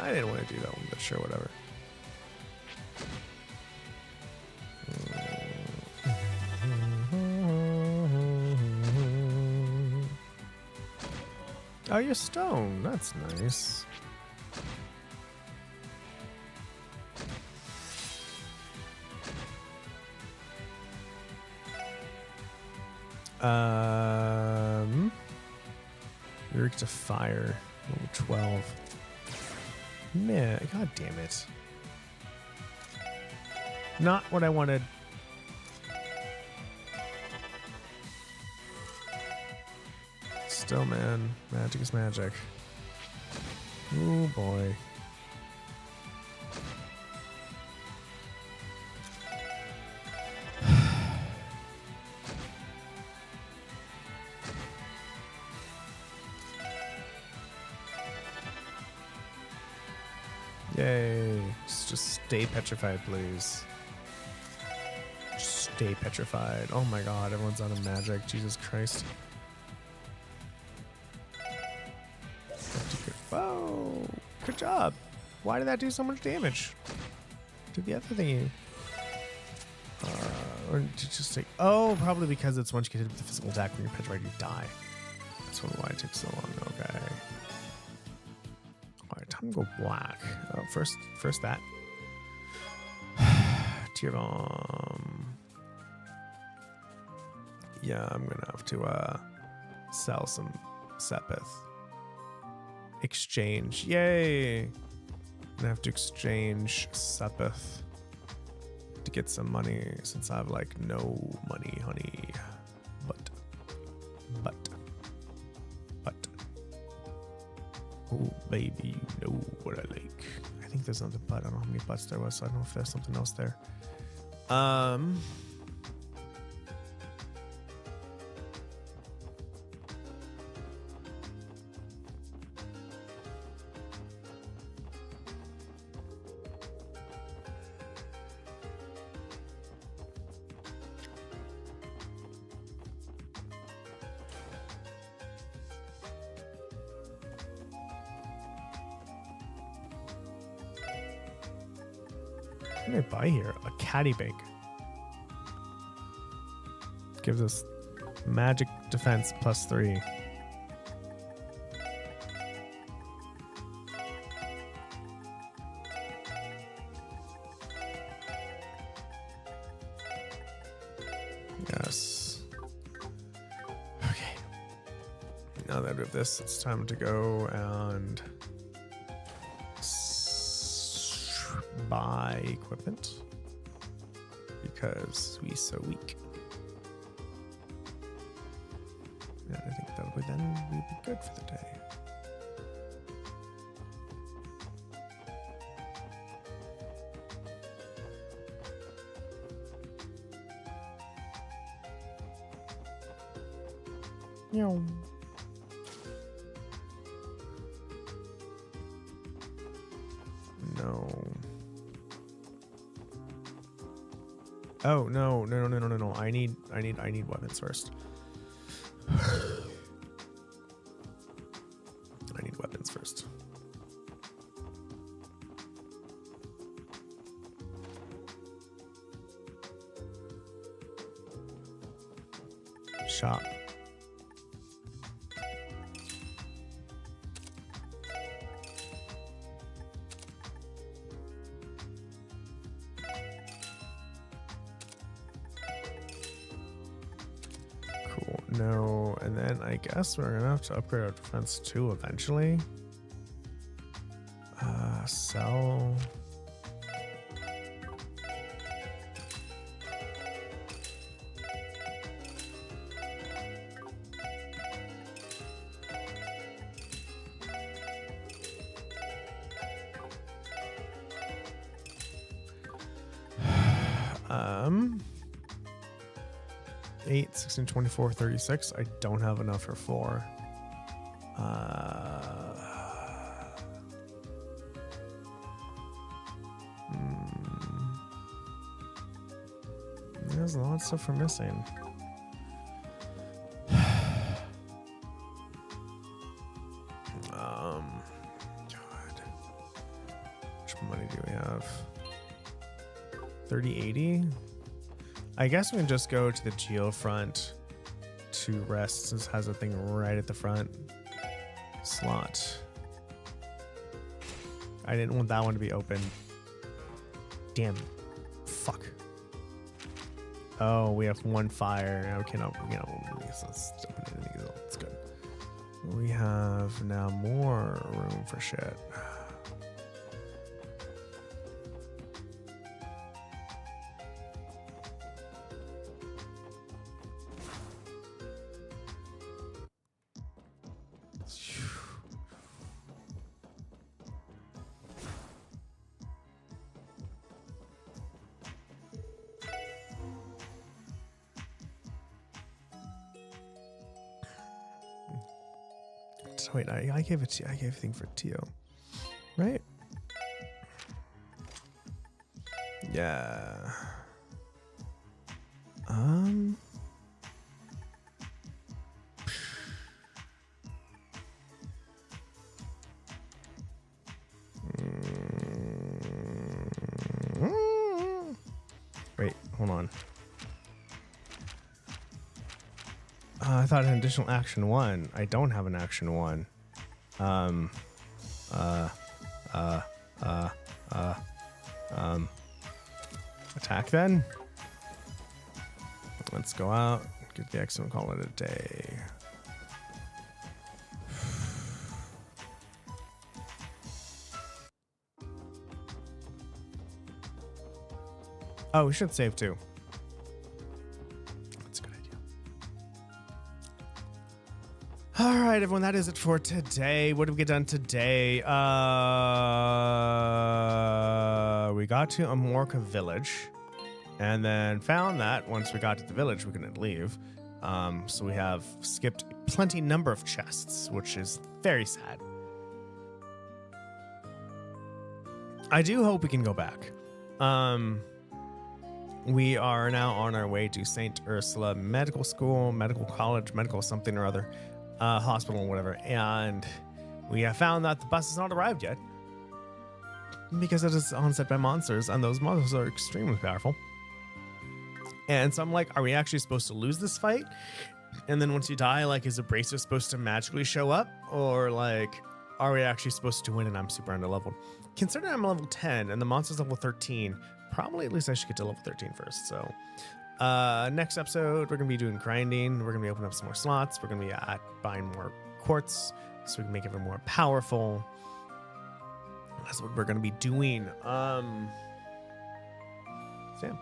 I didn't want to do that one, but sure, whatever. Oh, you're stone. That's nice. You're weak to fire. Level 12. Man, god damn it. Not what I wanted. Still, man. Magic is magic. Oh boy. Yay. Just stay petrified, please. Just stay petrified. Oh my god, everyone's out of magic. Jesus Christ. Whoa! Good job. Why did that do so much damage? Do the other thingy. Or to just take. Oh, probably because it's once you get hit with the physical attack when you're petrified, you die. That's why it takes so long. Okay. Alright, time to go black. Oh, first that. Tear bomb. Yeah, I'm gonna have to sell some Sepith. Exchange. Yay! I'm gonna have to exchange Sepith to get some money since I have like no money, honey. But. Oh, baby, you know what I like. I think there's another butt. I don't know how many butts there was, so I don't know if there's something else there. What did I buy here? A caddy bank. Gives us magic defense +3. Yes. Okay. Now that we have this, it's time to go and buy equipment because we so weak. And I think that would then we'll be good for the day. Meow. No. Oh no. I need weapons first. I need weapons first. Shop. No, and then I guess we're gonna have to upgrade our defense too eventually. Sell. Um. 8, 16, 24, 36. I don't have enough for 4. There's a lot of stuff we're missing. God. How much money do we have? 3080? I guess we can just go to the Geofront to rest since it has a thing right at the front slot. I didn't want that one to be open. Damn. Fuck. Oh, we have one fire. Okay, no, let's open it. It's good. We have now more room for shit. So wait, I gave it to you. I gave a thing for Tio, right? Yeah. Wait, hold on. I thought an additional action 1. I don't have an action 1. Attack then. Let's go out, get the X and call it a day. Oh, we should save too. That's a good idea. All right, everyone, that is it for today. What have we done today? We got to Amorca Village and then found that once we got to the village, we couldn't leave. So we have skipped plenty number of chests, which is very sad. I do hope we can go back. We are now on our way to St. Ursula Medical School, Medical College, Medical something or other, hospital, whatever. And we have found that the bus has not arrived yet because it is onset by monsters, and those monsters are extremely powerful. And so I'm like, are we actually supposed to lose this fight? And then once you die, like, is a bracer supposed to magically show up? Or, like, are we actually supposed to win and I'm super under-leveled? Considering I'm level 10 and the monster's level 13, probably at least I should get to level 13 first. So next episode, we're going to be doing grinding. We're going to be opening up some more slots. We're going to be buying more quartz so we can make it even more powerful. That's what we're going to be doing. Sam.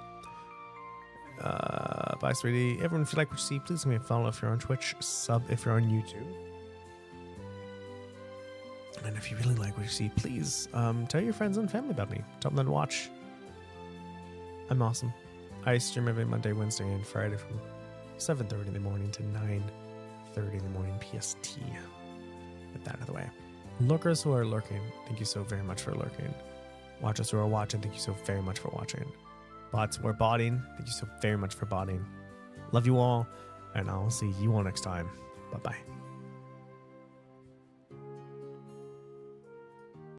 Bye, sweetie. Everyone, if you like what you see, please give me a follow if you're on Twitch, sub if you're on YouTube. And if you really like what you see, please tell your friends and family about me. Tell them to watch. I'm awesome. I stream every Monday, Wednesday, and Friday from 7:30 in the morning to 9:30 in the morning PST. Get that out of the way. Lurkers who are lurking, thank you so very much for lurking. Watchers who are watching, thank you so very much for watching. Bots who are botting, thank you so very much for botting. Love you all, and I'll see you all next time. Bye-bye.